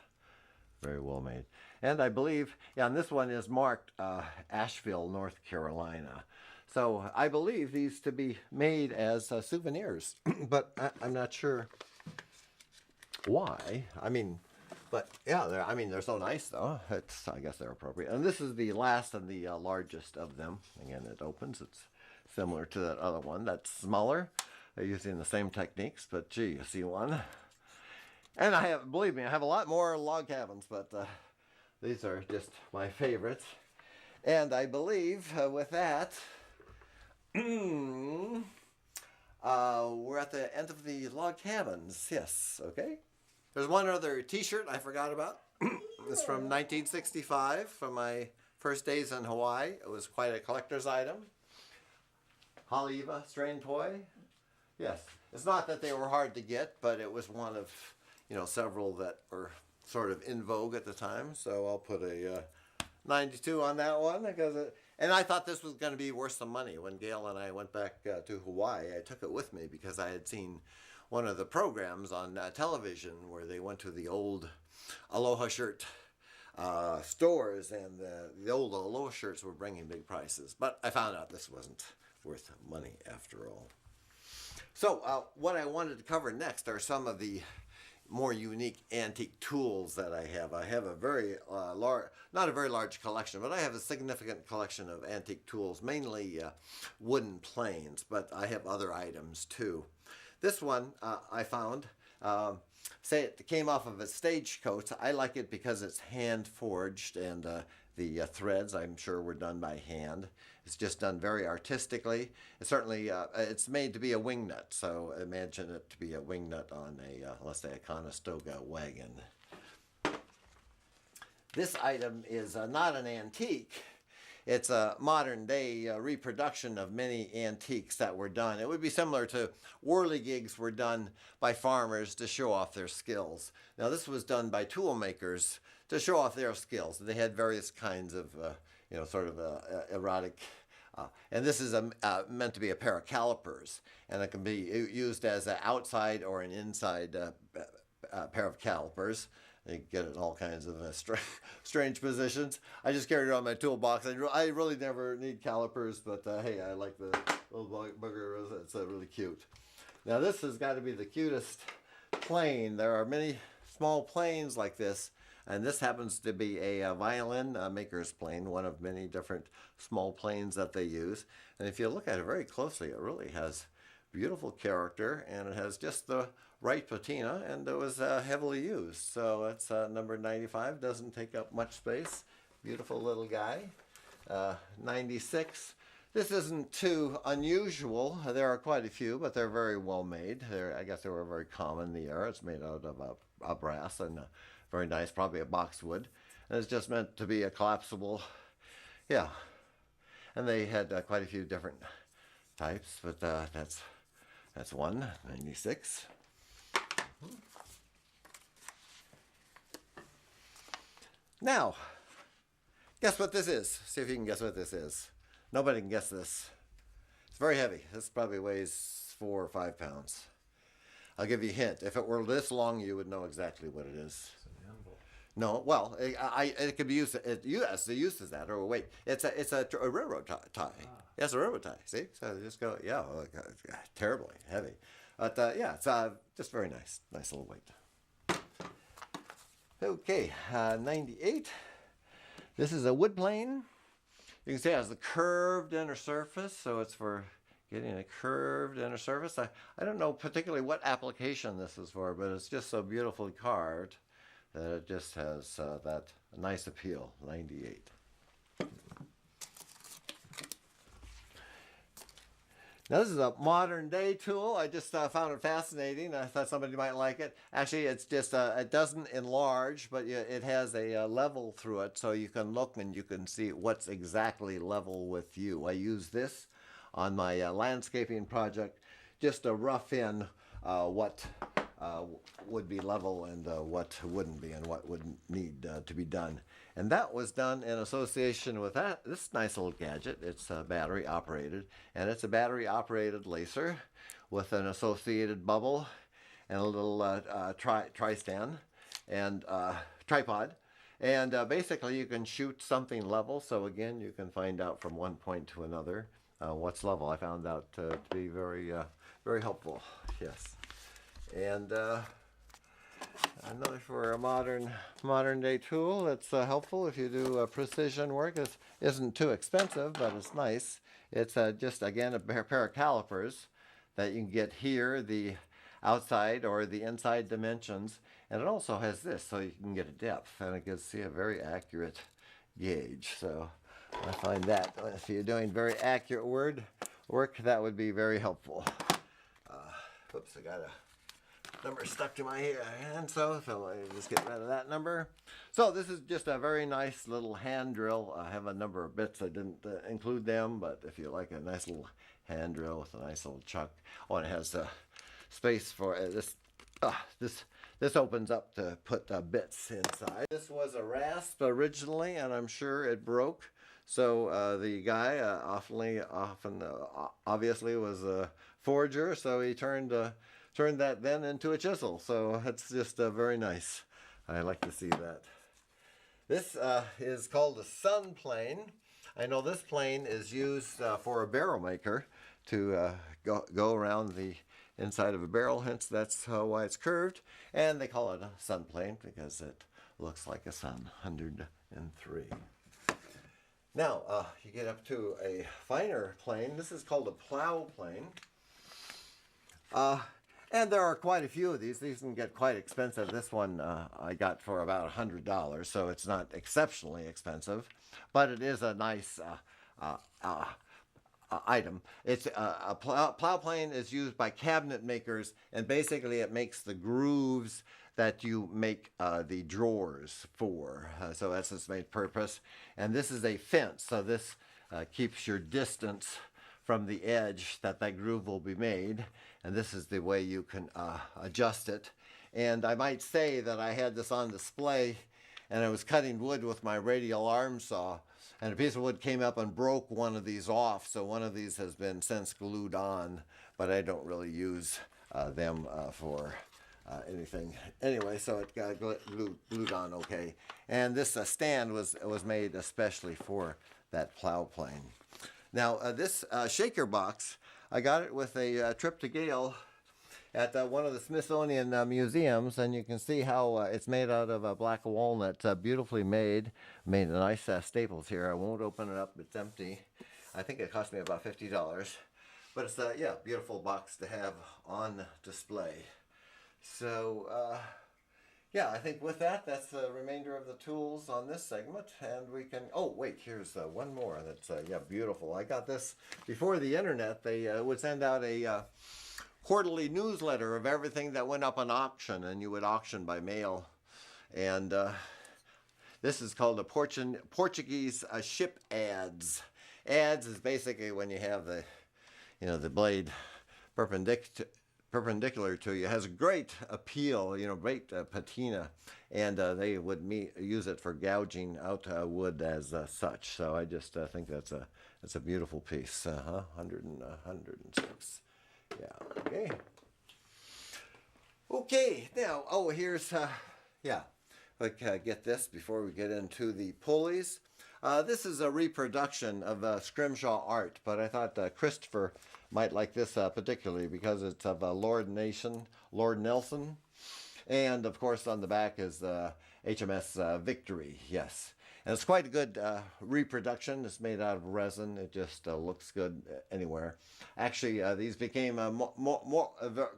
very well made. And I believe, yeah, and this one is marked Asheville, North Carolina. So I believe these to be made as souvenirs, but I'm not sure why. I mean, but yeah, they're so nice though. I guess they're appropriate. And this is the last and the largest of them. Again, it opens. It's similar to that other one. That's smaller. They're using the same techniques, but gee, you see one. And believe me, I have a lot more log cabins, but these are just my favorites. And I believe with that, we're at the end of the log cabins. Yes, okay. There's one other t-shirt I forgot about. It's from 1965, from my first days in Hawaii. It was quite a collector's item. Haleiwa strain toy. Yes, it's not that they were hard to get, but it was one of, several that were sort of in vogue at the time. So I'll put a 92 on that one because and I thought this was going to be worth some money. When Gail and I went back to Hawaii, I took it with me because I had seen one of the programs on television where they went to the old Aloha shirt stores, and the old Aloha shirts were bringing big prices. But I found out this wasn't worth money after all. So what I wanted to cover next are some of the more unique antique tools that I have. I have a very not a very large collection, but I have a significant collection of antique tools, mainly wooden planes, but I have other items too. This one I found, say it came off of a stagecoach. I like it because it's hand forged, and the threads, I'm sure, were done by hand. It's just done very artistically. It's certainly, it's made to be a wing nut, so imagine it to be a wing nut on a, let's say, a Conestoga wagon. This item is not an antique. It's a modern day reproduction of many antiques that were done. It would be similar to whirligigs were done by farmers to show off their skills. Now this was done by tool makers to show off their skills. They had various kinds of, sort of erotic, and this is meant to be a pair of calipers, and it can be used as an outside or an inside pair of calipers. You get it in all kinds of strange positions. I just carry it on my toolbox. I really never need calipers, but hey, I like the booger. It's really cute. Now this has got to be the cutest plane. There are many small planes like this, and this happens to be a violin maker's plane, one of many different small planes that they use. And if you look at it very closely, it really has beautiful character, and it has just the right patina, and it was heavily used. So it's number 95, doesn't take up much space. Beautiful little guy. 96. This isn't too unusual. There are quite a few, but they're very well made. I guess they were very common in the era. It's made out of a brass and very nice, probably a boxwood. And it's just meant to be a collapsible, yeah. And they had quite a few different types, but that's one, 96. Now, guess what this is. See if you can guess what this is. Nobody can guess this. It's very heavy. This probably weighs 4 or 5 pounds. I'll give you a hint. If it were this long, you would know exactly what it is. It's an anvil. No, well, it could be used. Yes, the use is that. Or wait, it's a railroad tie. Ah. Yes, a railroad tie. See, so just go. Yeah, terribly heavy, but yeah, it's just very nice. Nice little weight. Okay, 98. This is a wood plane. You can see it has the curved inner surface, so it's for getting a curved inner surface. I don't know particularly what application this is for, but it's just so beautifully carved that it just has that nice appeal. 98. Now this is a modern day tool. I just found it fascinating. I thought somebody might like it. Actually, it's just, it doesn't enlarge, but it has a level through it, so you can look and you can see what's exactly level with you. I use this on my landscaping project just to rough in what would be level and what wouldn't be and what would need to be done. And that was done in association with this nice little gadget. It's battery operated, and it's a battery operated laser with an associated bubble and a little tri-stand and tripod. And basically you can shoot something level, so again you can find out from one point to another what's level. I found out to be very very helpful. Yes. And another for a modern day tool that's helpful if you do precision work. It isn't too expensive, but it's nice. It's just, again, a pair of calipers that you can get here, the outside or the inside dimensions. And it also has this, so you can get a depth, and it gives you a very accurate gauge. So I find that if you're doing very accurate work, that would be very helpful. Oops, I got a number stuck to my hand, so I just get rid of that number. So this is just a very nice little hand drill. I have a number of bits. I didn't include them, but if you like a nice little hand drill with a nice little chuck. Oh, and it has space for this. This opens up to put bits inside. This was a rasp originally, and I'm sure it broke. So the guy obviously was a forger, so he turned that then into a chisel. So it's just very nice. I like to see that. This is called a sun plane. I know this plane is used for a barrel maker to go around the inside of a barrel, hence that's why it's curved. And they call it a sun plane because it looks like a sun. 103. Now, you get up to a finer plane. This is called a plow plane. And there are quite a few of these. These can get quite expensive. This one I got for about $100, so it's not exceptionally expensive, but it is a nice item. It's a plow plane is used by cabinet makers, and basically it makes the grooves that you make the drawers for. So that's its main purpose. And this is a fence, so this keeps your distance from the edge that groove will be made. And this is the way you can adjust it. And I might say that I had this on display, and I was cutting wood with my radial arm saw, and a piece of wood came up and broke one of these off. So one of these has been since glued on, but I don't really use them for anything. Anyway, so it got glued on okay. And this stand was made especially for that plow plane. Now, this shaker box, I got it with a trip to Gale at one of the Smithsonian museums, and you can see how it's made out of black walnut, beautifully made. Made a nice staples here. I won't open it up; it's empty. I think it cost me about $50, but it's a beautiful box to have on display. So yeah, I think with that, that's the remainder of the tools on this segment, and we can. Oh wait, here's one more. That's beautiful. I got this before the internet. They would send out a quarterly newsletter of everything that went up on auction, and you would auction by mail. And this is called a Portuguese ship ads. Ads is basically when you have the blade perpendicular to you. It has a great appeal, great patina, and they would use it for gouging out wood as such. So I just think that's a beautiful piece. 106. Yeah. Okay. Okay. Now, here's get this before we get into the pulleys. This is a reproduction of scrimshaw art, but I thought Christopher might like this particularly because it's of Lord Nelson, and of course on the back is HMS Victory. Yes. And it's quite a good reproduction. It's made out of resin. It just looks good anywhere. Actually, these became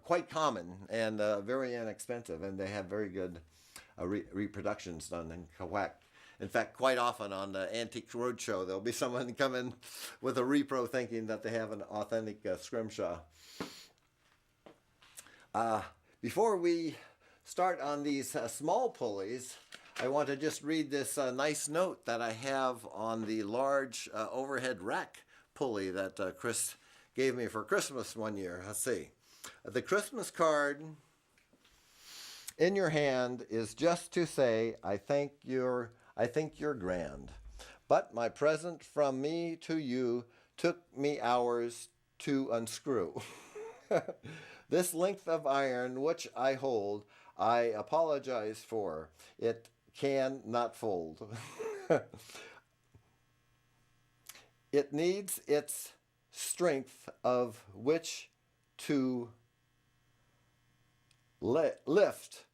quite common and very inexpensive, and they have very good reproductions done in Quebec. In fact, quite often on the Antique Roadshow, there'll be someone come in with a repro thinking that they have an authentic scrimshaw. Before we start on these small pulleys, I want to just read this nice note that I have on the large overhead rack pulley that Chris gave me for Christmas one year. Let's see. The Christmas card in your hand is just to say, I think you're grand. But my present from me to you took me hours to unscrew. This length of iron which I hold, I apologize for. It can not fold. It needs its strength of which to lift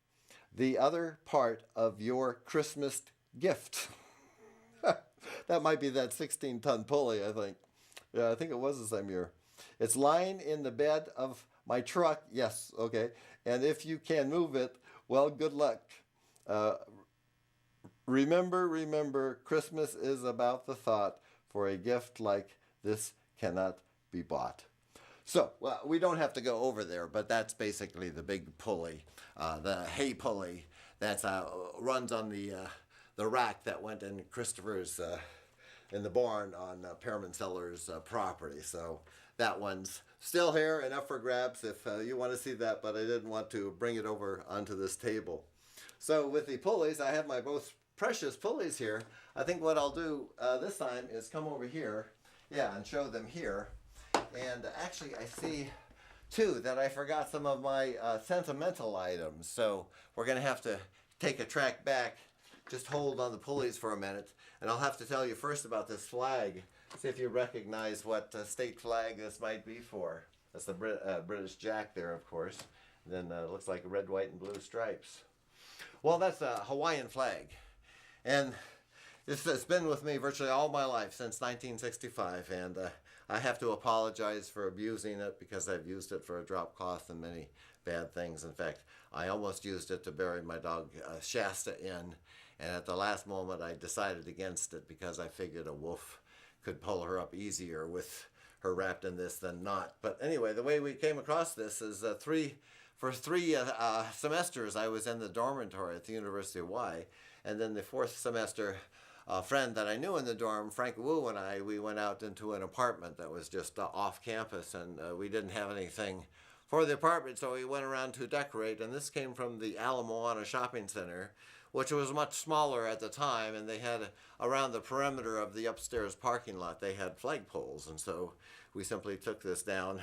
the other part of your Christmas gift. That might be that 16-ton pulley, I think. Yeah, I think it was the same year. It's lying in the bed of my truck. Yes, okay. And if you can move it, well, good luck. Remember, Christmas is about the thought, for a gift like this cannot be bought. So, well, we don't have to go over there, but that's basically the big pulley, the hay pulley that runs on the rack that went in Christopher's, in the barn on Pearman Sellers' property. So that one's still here and up for grabs if you want to see that, but I didn't want to bring it over onto this table. So with the pulleys, I have my most precious pulleys here. I think what I'll do this time is come over here, and show them here. And actually, I see, too, that I forgot some of my sentimental items. So we're going to have to take a track back. Just hold on the pulleys for a minute. And I'll have to tell you first about this flag. See if you recognize what state flag this might be for. That's the British Jack there, of course. And then it looks like red, white, and blue stripes. Well, that's a Hawaiian flag. And it's been with me virtually all my life since 1965. And I have to apologize for abusing it because I've used it for a drop cloth and many bad things. In fact, I almost used it to bury my dog Shasta in. And at the last moment, I decided against it because I figured a wolf could pull her up easier with her wrapped in this than not. But anyway, the way we came across this is for three semesters, I was in the dormitory at the University of Hawaii. And then the fourth semester, a friend that I knew in the dorm, Frank Wu, and we went out into an apartment that was just off campus, and we didn't have anything for the apartment, so we went around to decorate. And this came from the Ala Moana Shopping Center, which was much smaller at the time, and they had around the perimeter of the upstairs parking lot, they had flagpoles, and so we simply took this down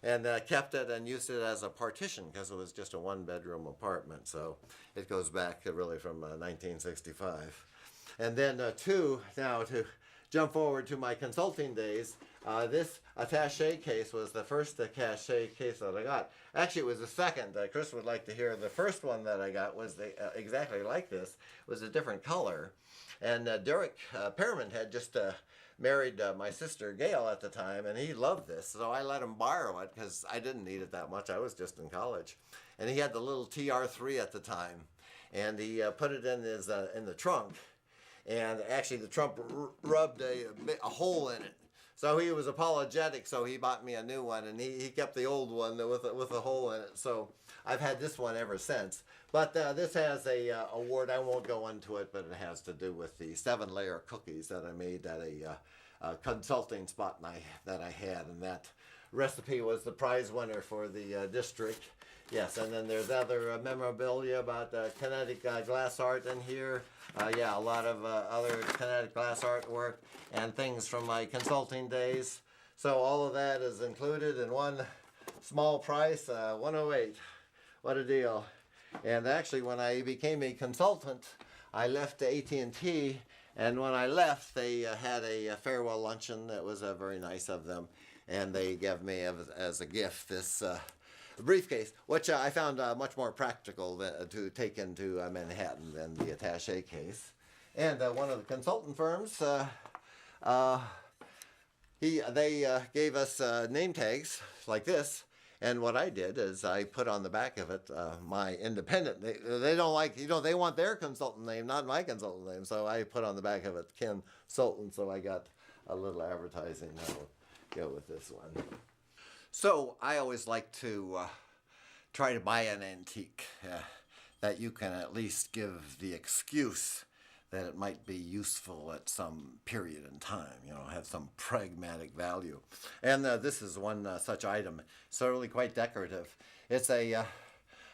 and kept it and used it as a partition because it was just a one-bedroom apartment. So it goes back really from 1965. And then now to jump forward to my consulting days. This attaché case was the first attaché case that I got. Actually, it was the second. Chris would like to hear. The first one that I got was exactly like this. It was a different color. And Derek Pearman had just married my sister Gail at the time, and he loved this. So I let him borrow it because I didn't need it that much. I was just in college. And he had the little TR3 at the time. And he put it in the trunk. And actually the trunk rubbed a hole in it. So he was apologetic, so he bought me a new one, and he kept the old one with a hole in it. So I've had this one ever since. But this has a award. I won't go into it, but it has to do with the 7-layer cookies that I made at a consulting spot that I had, and that recipe was the prize winner for the district. Yes, and then there's other memorabilia about kinetic glass art in here. Yeah, a lot of other kinetic glass artwork and things from my consulting days. So all of that is included in one small price, $108. What a deal. And actually, when I became a consultant, I left AT&T, and when I left, they had a farewell luncheon. That was very nice of them, and they gave me as a gift this briefcase, which I found much more practical to take into Manhattan than the attaché case. And one of the consultant firms, they gave us name tags like this. And what I did is I put on the back of it my independent. They don't like, they want their consultant name, not my consultant name. So I put on the back of it consultant. So I got a little advertising that will go with this one. So I always like to try to buy an antique that you can at least give the excuse that it might be useful at some period in time, have some pragmatic value. And this is one such item. It's really quite decorative. It's a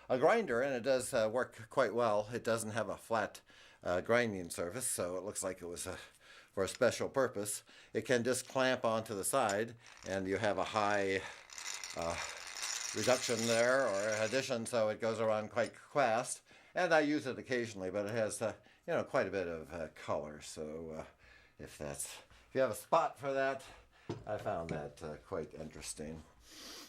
grinder, and it does work quite well. It doesn't have a flat grinding surface, so it looks like it was for a special purpose. It can just clamp onto the side, and you have a high reduction there or addition, so it goes around quite fast. And I use it occasionally, but it has quite a bit of color. So if you have a spot for that, I found that quite interesting.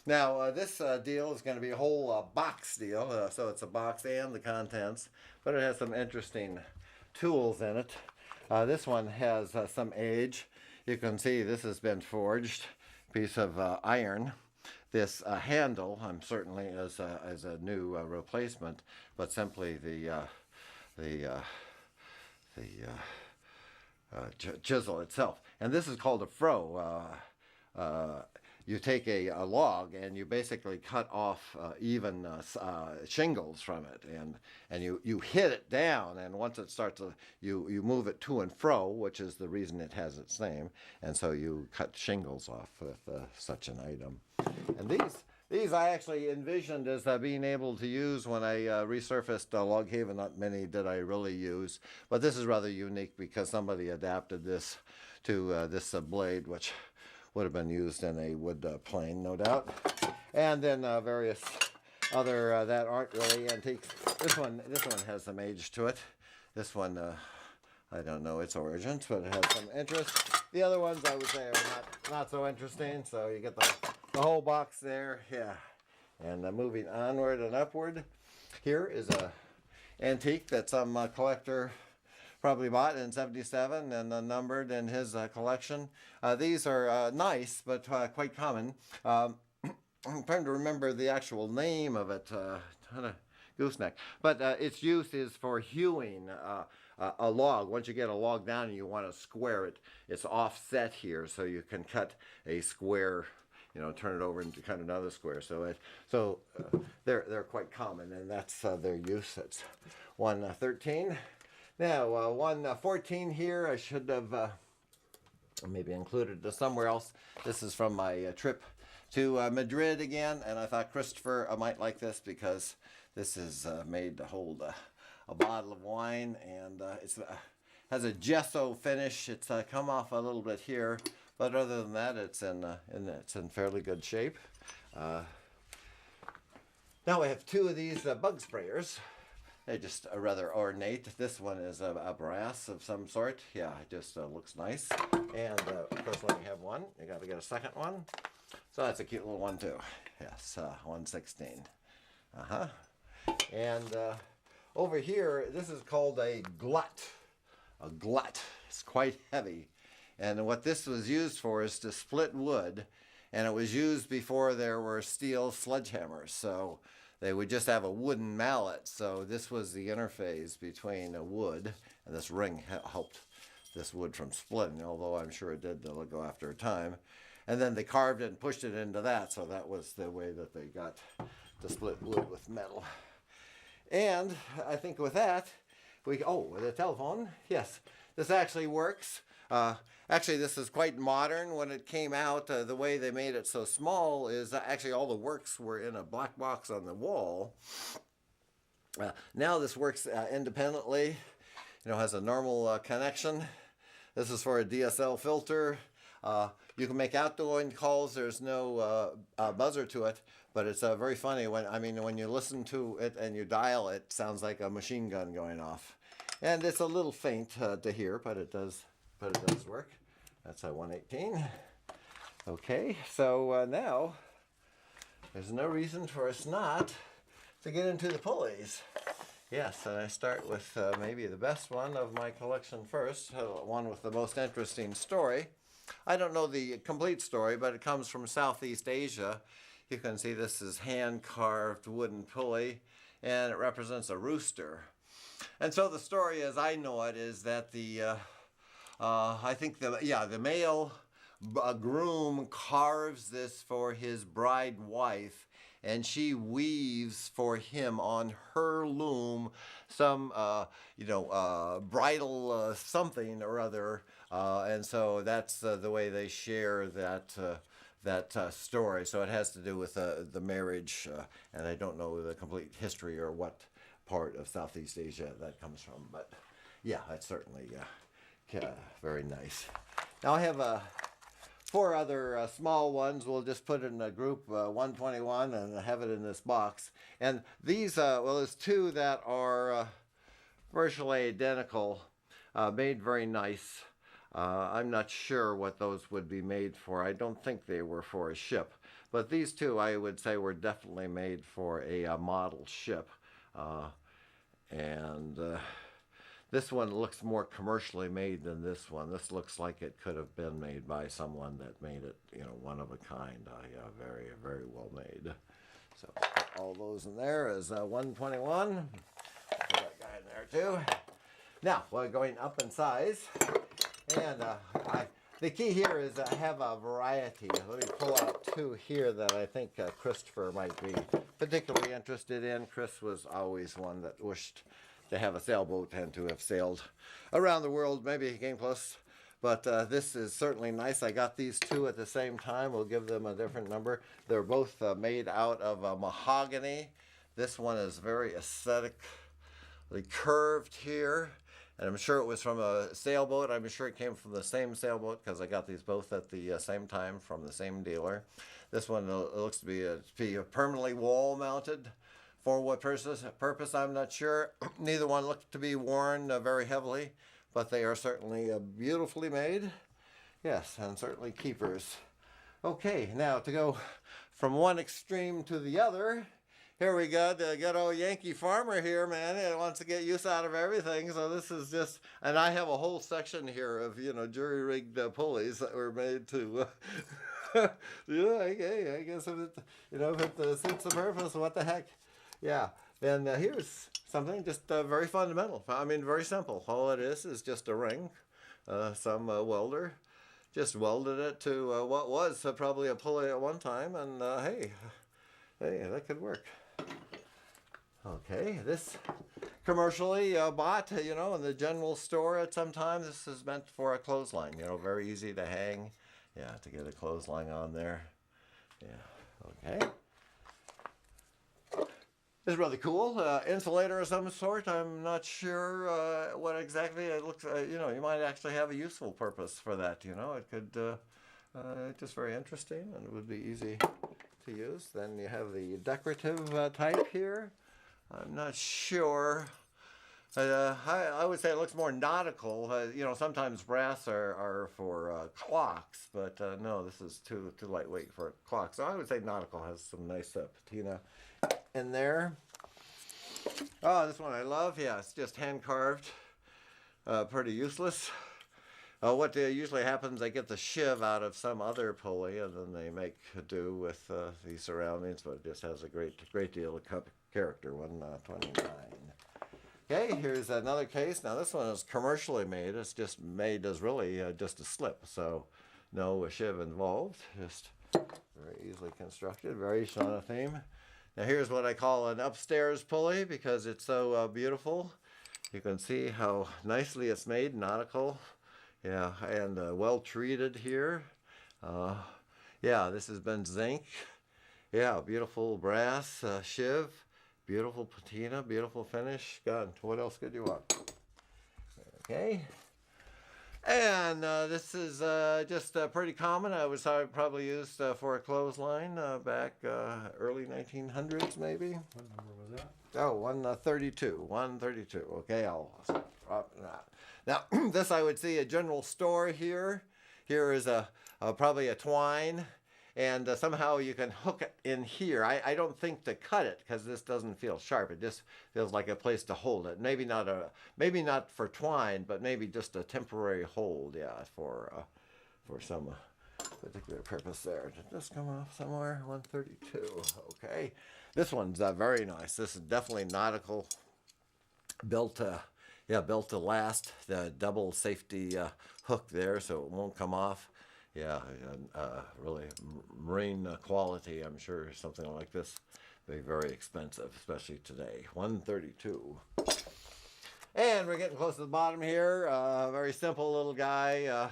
Now this deal is going to be a whole box deal, so it's a box and the contents, but it has some interesting tools in it. This one has some age. You can see this has been forged, piece of iron. This handle, I'm certainly as a new replacement, but simply the chisel itself. And this is called a froe. You take a log and you basically cut off even shingles from it, and you hit it down, and once it starts to, you move it to and fro, which is the reason it has its name, and so you cut shingles off with such an item. And these I actually envisioned as being able to use when I resurfaced Log Haven. Not many did I really use, but this is rather unique because somebody adapted this to this blade, which would have been used in a wood plane, no doubt. And then various other that aren't really antiques. This one has some age to it. This one, I don't know its origins, but it has some interest. The other ones I would say are not so interesting. So you get the whole box there, yeah. And moving onward and upward, here is a antique that some collector probably bought in '77 and numbered in his collection. These are nice, but quite common. I'm trying to remember the actual name of it, gooseneck. But its use is for hewing a log. Once you get a log down and you want to square it, it's offset here, so you can cut a square, turn it over and cut another square. So they're quite common, and that's their use. That's 113. Now 114 here, I should have maybe included this somewhere else. This is from my trip to Madrid again, and I thought Christopher might like this because this is made to hold a bottle of wine, and it has a gesso finish. It's come off a little bit here, but other than that, it's in fairly good shape. Now I have two of these bug sprayers. They're just rather ornate. This one is a brass of some sort. Yeah, it just looks nice. And of course, when you have one, you got to get a second one. So that's a cute little one too. Yes, 116. Uh-huh. And over here, this is called a glut. A glut. It's quite heavy. And what this was used for is to split wood. And it was used before there were steel sledgehammers. So they would just have a wooden mallet. So this was the interface between a wood, and this ring helped this wood from splitting, although I'm sure it did go after a time. And then they carved it and pushed it into that, so that was the way that they got to split wood with metal. And I think with that, with the telephone, yes, this actually works. Actually, this is quite modern. When it came out, the way they made it so small is actually all the works were in a black box on the wall. Now this works independently, has a normal connection. This is for a DSL filter. You can make outgoing calls. There's no buzzer to it, but it's very funny when you listen to it and you dial it, sounds like a machine gun going off. And it's a little faint to hear, but it does work. That's a 118. Okay, so now there's no reason for us not to get into the pulleys. Yes, and I start with maybe the best one of my collection first, one with the most interesting story. I don't know the complete story, but it comes from Southeast Asia. You can see this is hand-carved wooden pulley, and it represents a rooster. And so the story, as I know it, is that I think the male groom carves this for his bride wife, and she weaves for him on her loom some, bridal something or other, and so that's the way they share that story. So it has to do with the marriage, and I don't know the complete history or what part of Southeast Asia that comes from, but yeah, it's certainly very nice. Now I have 4 other small ones. We'll just put it in a group 121 and have it in this box. And these, there's 2 that are virtually identical, made very nice. I'm not sure what those would be made for. I don't think they were for a ship. But these 2, I would say, were definitely made for a model ship. This one looks more commercially made than this one. This looks like it could have been made by someone that made it, one of a kind. Very, very well made. So put all those in there as 121. Put that guy in there too. Now we're going up in size, and the key here is I have a variety. Let me pull out 2 here that I think Christopher might be particularly interested in. Chris was always one that wished to have a sailboat and to have sailed around the world. Maybe he came close, but this is certainly nice. I got these 2 at the same time. We'll give them a different number. They're both made out of mahogany. This one is very aesthetically curved here, and I'm sure it was from a sailboat. I'm sure it came from the same sailboat because I got these both at the same time from the same dealer. This one looks to be permanently wall mounted. For what purpose, I'm not sure. Neither one looked to be worn very heavily, but they are certainly beautifully made. Yes, and certainly keepers. Okay, now to go from one extreme to the other, here we got the good old Yankee farmer here, man. He wants to get use out of everything. So this is just, and I have a whole section here of, jury-rigged pulleys that were made to, I guess if it suits the purpose, what the heck. Yeah, then here's something just very fundamental. I mean, very simple. All it is just a ring. Some welder just welded it to what was probably a pulley at one time, and hey, that could work. Okay, this commercially bought, in the general store at some time. This is meant for a clothesline, very easy to hang. Yeah, to get a clothesline on there. Yeah, okay. It's really cool. Insulator of some sort. I'm not sure what exactly it looks. You might actually have a useful purpose for that. It could just very interesting, and it would be easy to use. Then you have the decorative type here. I'm not sure. I would say it looks more nautical. You know, sometimes brass are for clocks, but no, this is too lightweight for a clock. So I would say nautical has some nice patina in there. Oh, this one I love. Yeah, it's just hand carved. Pretty useless. What usually happens, they get the shiv out of some other pulley, and then they make do with the surroundings. But it just has a great deal of character. 129. Okay, here's another case. Now this one is commercially made. It's just made as really just a slip, so no shiv involved. Just very easily constructed, very sauna theme. Now here's what I call an upstairs pulley because it's so beautiful. You can see how nicely it's made, nautical. Yeah, and well treated here. Yeah, this has been zinc. Yeah, beautiful brass shiv. Beautiful patina, beautiful finish. God, what else could you want? Okay. And this is just pretty common. I was probably used for a clothesline back early 1900s, maybe. What number was that? Oh, 132. 132. Okay, I'll drop that. Now, this I would see a general store here. Here is probably a twine. And somehow you can hook it in here. I don't think to cut it because this doesn't feel sharp. It just feels like a place to hold it. Maybe not for twine, but maybe just a temporary hold. Yeah, for some particular purpose there. Did this come off somewhere? 132. Okay, this one's very nice. This is definitely nautical, built to last. The double safety hook there, so it won't come off. Yeah, really marine quality. I'm sure something like this would be very expensive, especially today. 132. And we're getting close to the bottom here. Very simple little guy.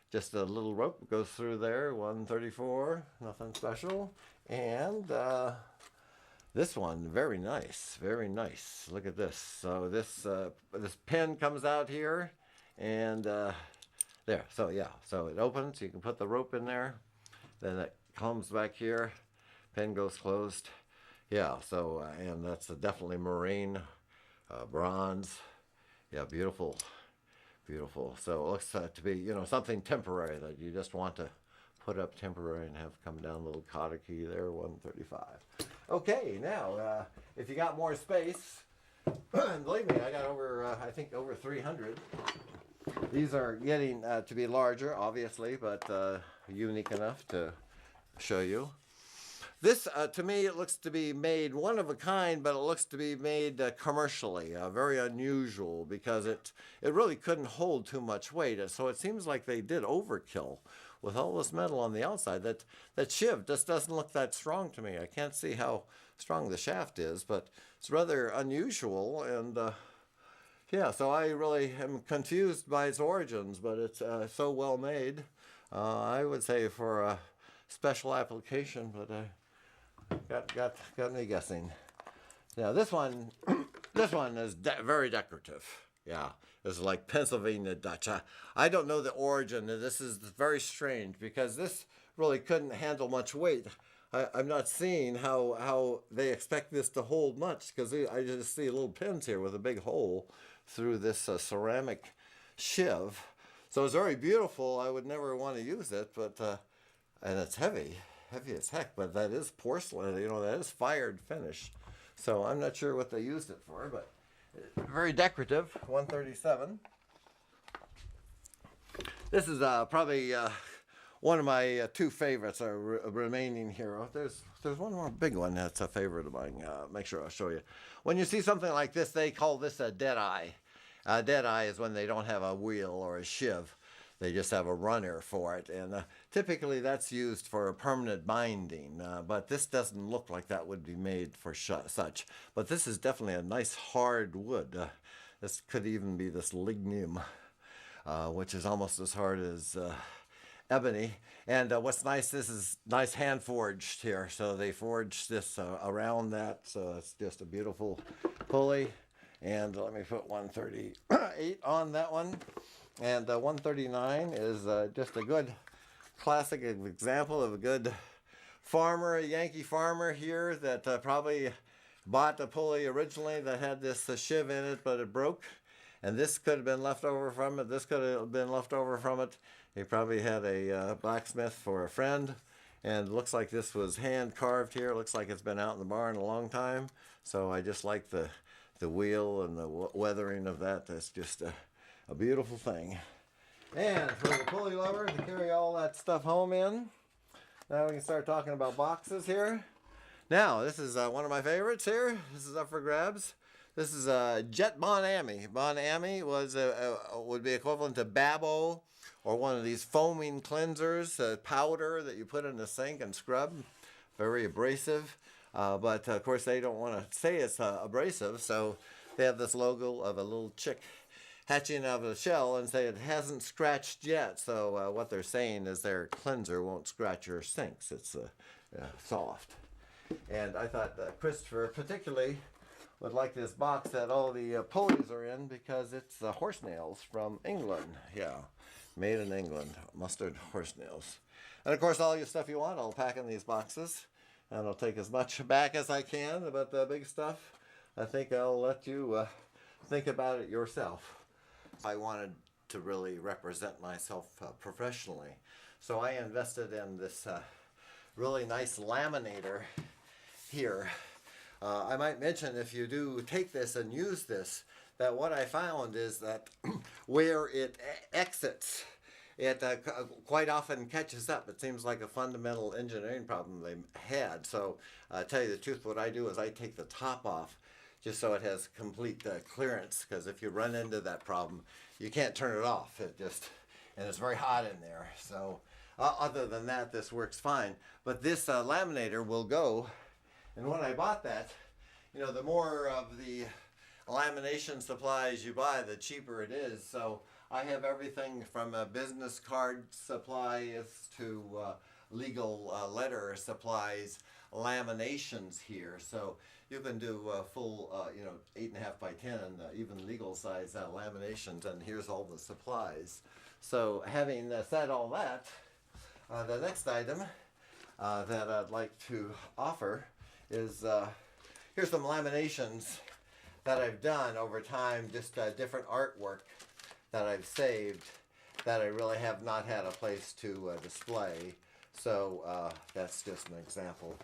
Just a little rope goes through there. 134. Nothing special. And this one, very nice. Very nice. Look at this. So this pin comes out here. And there, so yeah, so it opens, you can put the rope in there, then it comes back here, pin goes closed. Yeah, so, and that's definitely marine, bronze. Yeah, beautiful, beautiful. So it looks to be, you know, something temporary that you just want to put up temporary and have come down a little cotter key there, 135. Okay, now, if you got more space, believe me, I got over, I think over 300. These are getting to be larger, obviously, but unique enough to show you. This, to me, it looks to be made one of a kind, but it looks to be made commercially, very unusual, because it really couldn't hold too much weight. So it seems like they did overkill with all this metal on the outside. That shiv just doesn't look that strong to me. I can't see how strong the shaft is, but it's rather unusual, and yeah, so I really am confused by its origins, but it's so well made. I would say for a special application, but got me guessing. Now this one, this one is very decorative. Yeah, it's like Pennsylvania Dutch. I don't know the origin. This is very strange because this really couldn't handle much weight. I'm not seeing how they expect this to hold much because I just see little pins here with a big hole through this ceramic shiv. So it's very beautiful. I would never want to use it, but and it's heavy as heck, but that is porcelain, you know, that is fired finish. So I'm not sure what they used it for, but very decorative. 137. This is probably one of my two favorites are remaining here. Oh, there's one more big one that's a favorite of mine. Make sure I'll show you. When you see something like this, they call this a dead eye. A dead eye is when they don't have a wheel or a shiv. They just have a runner for it. And typically that's used for a permanent binding. But this doesn't look like that would be made for such. But this is definitely a nice hard wood. This could even be this lignium, which is almost as hard as ebony. And what's nice, this is nice hand forged here. So they forged this around that. So it's just a beautiful pulley. And let me put 138 on that one. And 139 is just a good classic example of a good farmer, a Yankee farmer here that probably bought a pulley originally that had this shiv in it, but it broke. And this could have been left over from it. This could have been left over from it. He probably had a blacksmith for a friend. And it looks like this was hand carved here. It looks like it's been out in the barn a long time. So I just like the wheel and the weathering of that. That's just a beautiful thing. And for the pulley lever to carry all that stuff home in. Now we can start talking about boxes here. Now, this is one of my favorites here. This is up for grabs. This is Jet Bon Ami. Bon Ami was would be equivalent to Babbo, or one of these foaming cleansers, powder that you put in the sink and scrub. Very abrasive. But of course they don't want to say it's abrasive, so they have this logo of a little chick hatching out of the shell and say it hasn't scratched yet. So what they're saying is their cleanser won't scratch your sinks. It's soft. And I thought that Christopher particularly would like this box that all the pulleys are in, because it's horse nails from England. Yeah, made in England, mustard horse nails. And of course all your stuff you want I'll pack in these boxes, and I'll take as much back as I can. But the big stuff, I think I'll let you think about it yourself. I wanted to really represent myself professionally, so I invested in this really nice laminator here. I might mention, if you do take this and use this, that what I found is that where it exits, it quite often catches up. It seems like a fundamental engineering problem they had. So tell you the truth, what I do is I take the top off just so it has complete clearance, because if you run into that problem, you can't turn it off. And it's very hot in there. So other than that, this works fine. But this laminator will go. And when I bought that, you know, the more of the lamination supplies you buy, the cheaper it is. So I have everything from business card supplies to legal letter supplies, laminations here. So you can do full, 8.5 by 10, even legal size laminations. And here's all the supplies. So having said all that, the next item that I'd like to offer is here's some laminations that I've done over time, just different artwork that I've saved that I really have not had a place to display. So that's just an example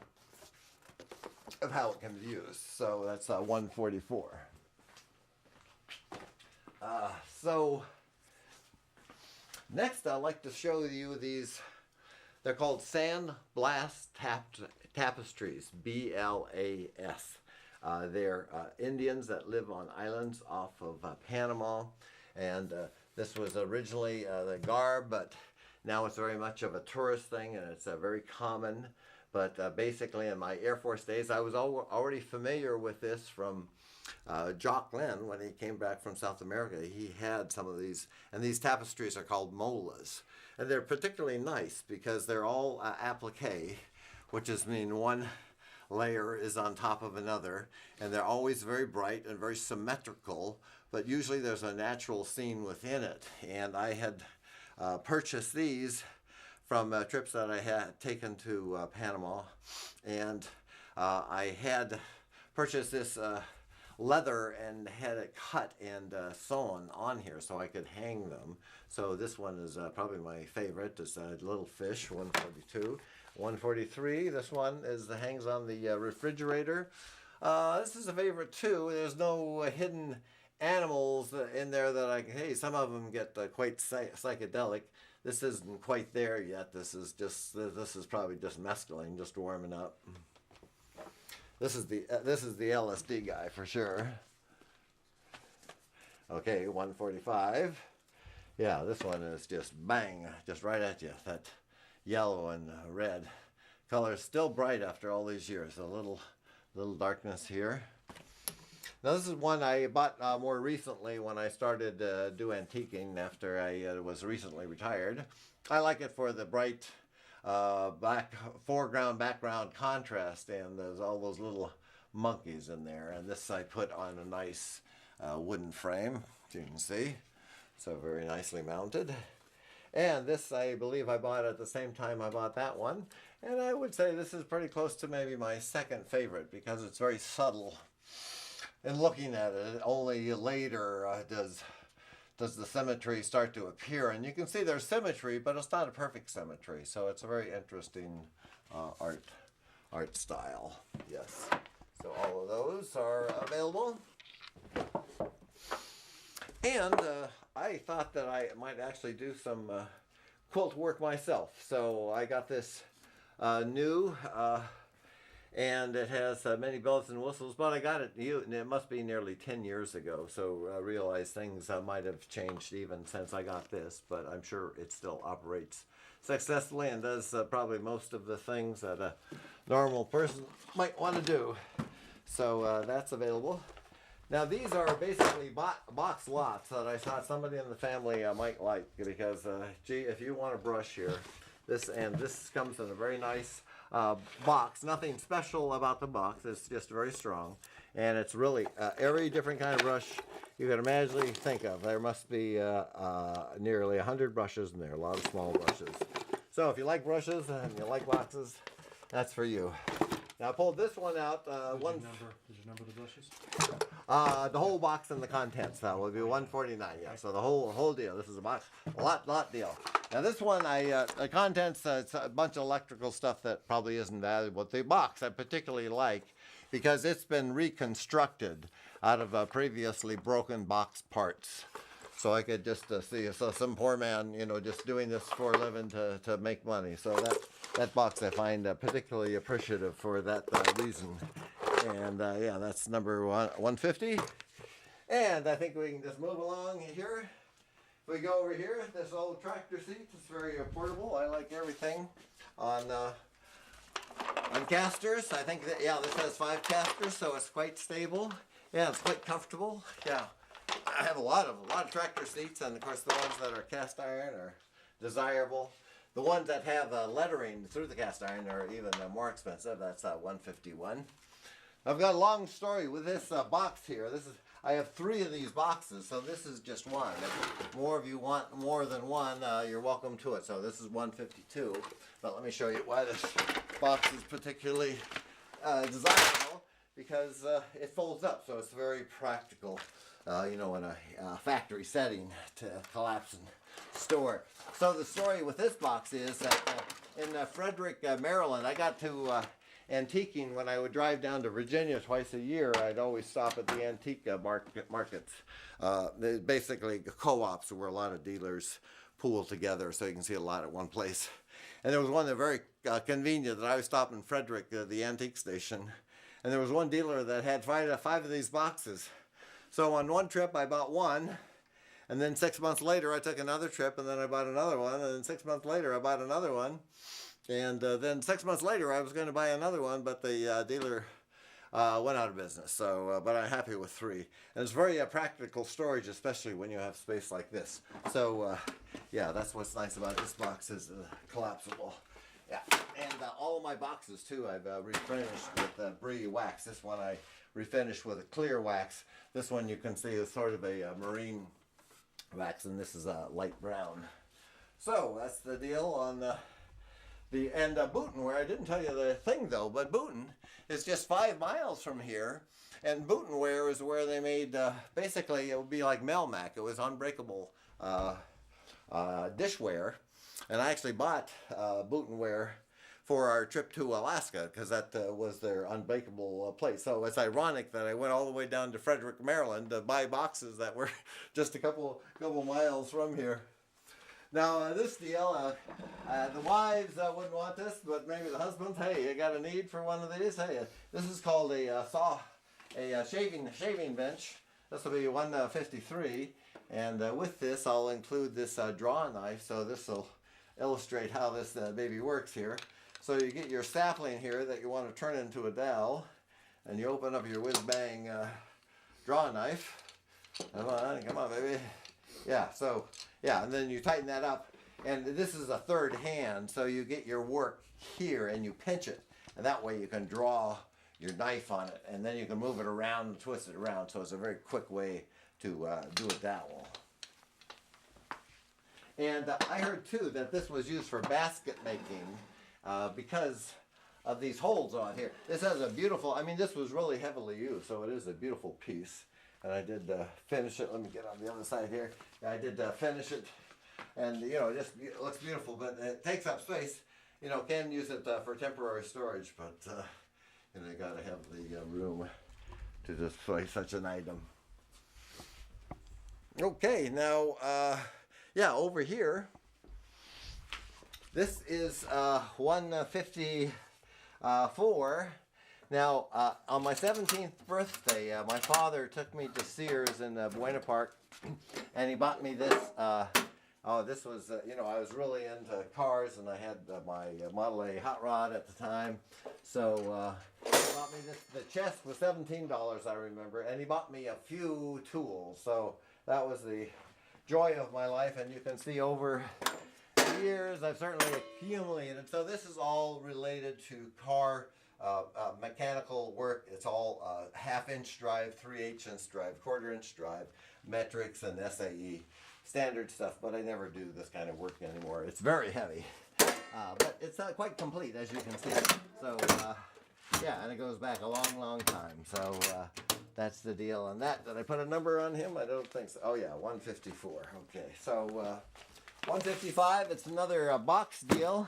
of how it can be used. So that's 144. So next I'd like to show you these. They're called sand blast tapestries, BLAS. They're Indians that live on islands off of Panama, and this was originally the garb, but now it's very much of a tourist thing, and it's very common. But basically, in my Air Force days, I was already familiar with this from Jock Lynn when he came back from South America. He had some of these, and these tapestries are called molas. And they're particularly nice because they're all applique, which is mean one layer is on top of another, and they're always very bright and very symmetrical, but usually there's a natural scene within it. And I had purchased these from trips that I had taken to Panama, and I had purchased this leather and had it cut and sewn on here so I could hang them. So this one is probably my favorite. It's a little fish, 142. 143, this one hangs on the refrigerator. This is a favorite too. There's no hidden animals in there that hey, some of them get quite psychedelic. This isn't quite there yet. This is probably just mescaline, just warming up. This is the LSD guy for sure. Okay, 145. Yeah, this one is just bang, just right at you. That yellow and red color is still bright after all these years. A little darkness here. Now this is one I bought more recently when I started do antiquing after I was recently retired. I like it for the bright black foreground background contrast, and there's all those little monkeys in there. And this I put on a nice wooden frame, as you can see. So very nicely mounted. And this I believe I bought at the same time I bought that one. And I would say this is pretty close to maybe my second favorite because it's very subtle. In looking at it, only later does the symmetry start to appear. And you can see there's symmetry, but it's not a perfect symmetry. So it's a very interesting art style. Yes. So all of those are available. And I thought that I might actually do some quilt work myself. So I got this new, and it has many bells and whistles, but I got it new, and it must be nearly 10 years ago. So I realize things might have changed even since I got this, but I'm sure it still operates successfully and does probably most of the things that a normal person might want to do. So that's available. Now these are basically box lots that I thought somebody in the family might like because, gee, if you want a brush here, this comes in a very nice box. Nothing special about the box. It's just very strong, and it's really every different kind of brush you can imagine think of. There must be nearly 100 brushes in there. A lot of small brushes. So if you like brushes and you like boxes, that's for you. Now I pulled this one out. Did you number the brushes? The whole box and the contents would be 149. Yeah. So the whole deal. This is a box, lot deal. Now this one, the contents, it's a bunch of electrical stuff that probably isn't valuable. The box I particularly like because it's been reconstructed out of previously broken box parts. So I could just see some poor man, just doing this for a living to make money. So that box I find particularly appreciative for that reason. And yeah, that's number 150. And I think we can just move along here. If we go over here, this old tractor seat is very portable. I like everything on casters. I think that, yeah, this has 5 casters, so it's quite stable. Yeah, it's quite comfortable. Yeah, I have a lot of tractor seats, and of course the ones that are cast iron are desirable. The ones that have lettering through the cast iron are even more expensive. That's 151. I've got a long story with this box here. I have 3 of these boxes, so this is just one. If more of you want more than one, you're welcome to it. So this is 152. But let me show you why this box is particularly desirable, because it folds up, so it's very practical, in a factory setting to collapse and store. So the story with this box is that in Frederick, Maryland, I got to antiquing when I would drive down to Virginia twice a year. I'd always stop at the antique markets. They're basically co-ops where a lot of dealers pool together, so you can see a lot at one place. And there was one that very convenient that I was stopping in Frederick, the antique station, and there was one dealer that had 5 of these boxes. So on one trip I bought one, and then 6 months later I took another trip, and then I bought another one, and then 6 months later I bought another one. And then 6 months later, I was going to buy another one, but the dealer went out of business. So, but I'm happy with 3. And it's very practical storage, especially when you have space like this. So, yeah, that's what's nice about this box is collapsible. Yeah, and all of my boxes too, I've refinished with brie wax. This one I refinished with a clear wax. This one you can see is sort of a marine wax, and this is light brown. So that's the deal on and Booton, I didn't tell you the thing though, but Booton is just 5 miles from here, and Bootonware is where they made, basically it would be like Melmac. It was unbreakable dishware, and I actually bought Bootonware for our trip to Alaska because that was their unbreakable place. So it's ironic that I went all the way down to Frederick, Maryland to buy boxes that were just a couple miles from here. Now this deal, the wives wouldn't want this, but maybe the husbands. Hey, you got a need for one of these? Hey, this is called a shaving bench. This will be 153, and with this I'll include this draw knife. So this will illustrate how this baby works here. So you get your sapling here that you want to turn into a dowel, and you open up your whiz bang draw knife. Come on, baby. Yeah. So. Yeah, and then you tighten that up, and this is a 3rd hand, so you get your work here and you pinch it, and that way you can draw your knife on it, and then you can move it around and twist it around, so it's a very quick way to do a dowel. And I heard too that this was used for basket making, because of these holes on here. This has a beautiful, I mean, this was really heavily used, so it is a beautiful piece. And I did finish it. Let me get on the other side here. I did finish it, and you know, it looks beautiful, but it takes up space. You know, can use it for temporary storage, but you know, you got to have the room to display such an item. Okay, now, yeah, over here, this is 154. Now, on my 17th birthday, my father took me to Sears in Buena Park, and he bought me this. Oh, this was, you know, I was really into cars, and I had my Model A hot rod at the time. So, he bought me this. The chest was $17, I remember, and he bought me a few tools. So, that was the joy of my life, and you can see over the years I've certainly accumulated. So, this is all related to car mechanical work. It's all half-inch drive, 3/8-inch drive, quarter-inch drive, metrics, and SAE. Standard stuff, but I never do this kind of work anymore. It's very heavy, but it's quite complete, as you can see. So, yeah, and it goes back a long, long time. So, that's the deal on that. Did I put a number on him? I don't think so. Oh, yeah, 154. Okay, so 155, it's another box deal.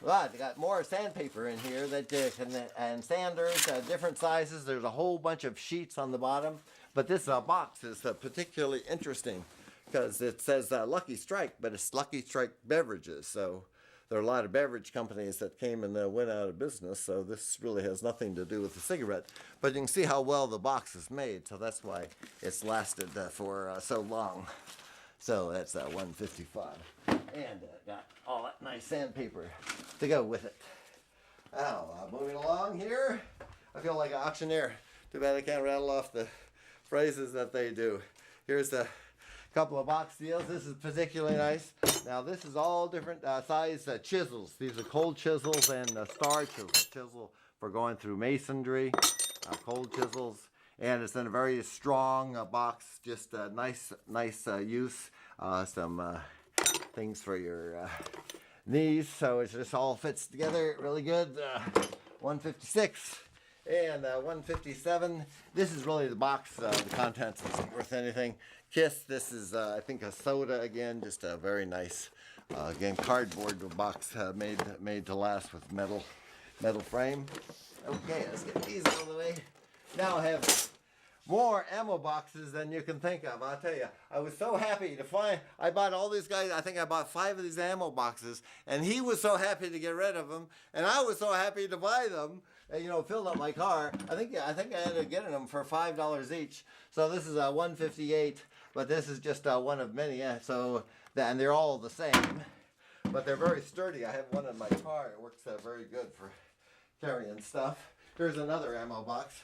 Well, they got more sandpaper in here and sanders, different sizes. There's a whole bunch of sheets on the bottom. But this box is particularly interesting because it says Lucky Strike, but it's Lucky Strike beverages. So there are a lot of beverage companies that came and went out of business. So this really has nothing to do with the cigarette. But you can see how well the box is made. So that's why it's lasted for so long. So that's 155. And got all that nice sandpaper to go with it. Now, moving along here. I feel like an auctioneer. Too bad I can't rattle off the phrases that they do. Here's a couple of box deals. This is particularly nice. Now, this is all different size chisels. These are cold chisels and star chisels. Chisel for going through masonry, cold chisels. And it's in a very strong box, just nice use. Some things for your knees, so it just all fits together really good. 156 and 157. This is really the box. The contents isn't worth anything. Kiss. This is I think a soda again. Just a very nice again cardboard box made to last with metal frame. Okay, let's get these out of the way. Now I have more ammo boxes than you can think of. I'll tell you, I was so happy to find, I bought all these guys, I think I bought 5 of these ammo boxes, and he was so happy to get rid of them, and I was so happy to buy them, and, you know, filled up my car. I think I ended up getting them for $5 each. So this is a 158, but this is just one of many, so, and they're all the same, but they're very sturdy. I have one in my car. It works very good for carrying stuff. Here's another ammo box.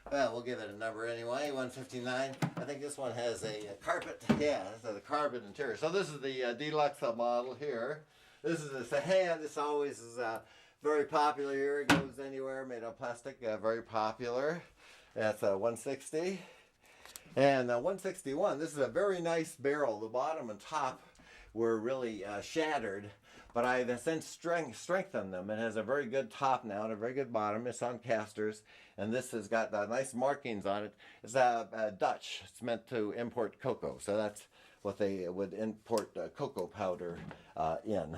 Well, we'll give it a number anyway, 159. I think this one has a carpet. Yeah, this is a carbon interior. So this is the deluxe model here. This is a Sahan. This always is very popular here. It goes anywhere, made of plastic, very popular. That's 160. And 161, this is a very nice barrel. The bottom and top were really shattered, but I've since strengthened them. It has a very good top now and a very good bottom. It's on casters, and this has got nice markings on it. It's Dutch. It's meant to import cocoa, so that's what they would import cocoa powder in.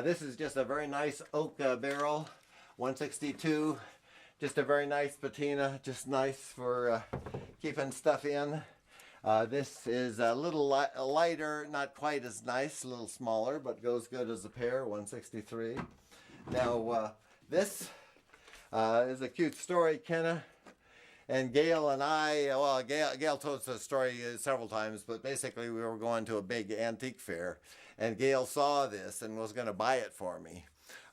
This is just a very nice oak barrel, 162. Just a very nice patina, just nice for keeping stuff in. This is a little lighter, not quite as nice, a little smaller, but goes good as a pair, 163. Now, this is a cute story. Kenna and Gail and I, well, Gail told us the story several times, but basically we were going to a big antique fair, and Gail saw this and was going to buy it for me.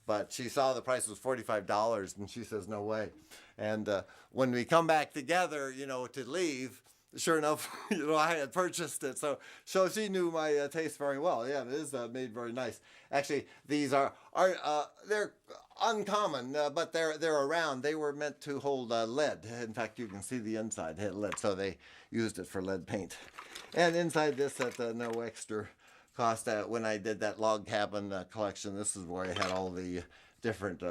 But she saw the price was $45, and she says, no way. And when we come back together, you know, to leave, sure enough, you know, I had purchased it. So she knew my taste very well. Yeah, it is made very nice. Actually, these are they're uncommon, but they're around. They were meant to hold lead. In fact, you can see the inside had lead, so they used it for lead paint. And inside this, at no extra cost when I did that log cabin collection. This is where I had all the different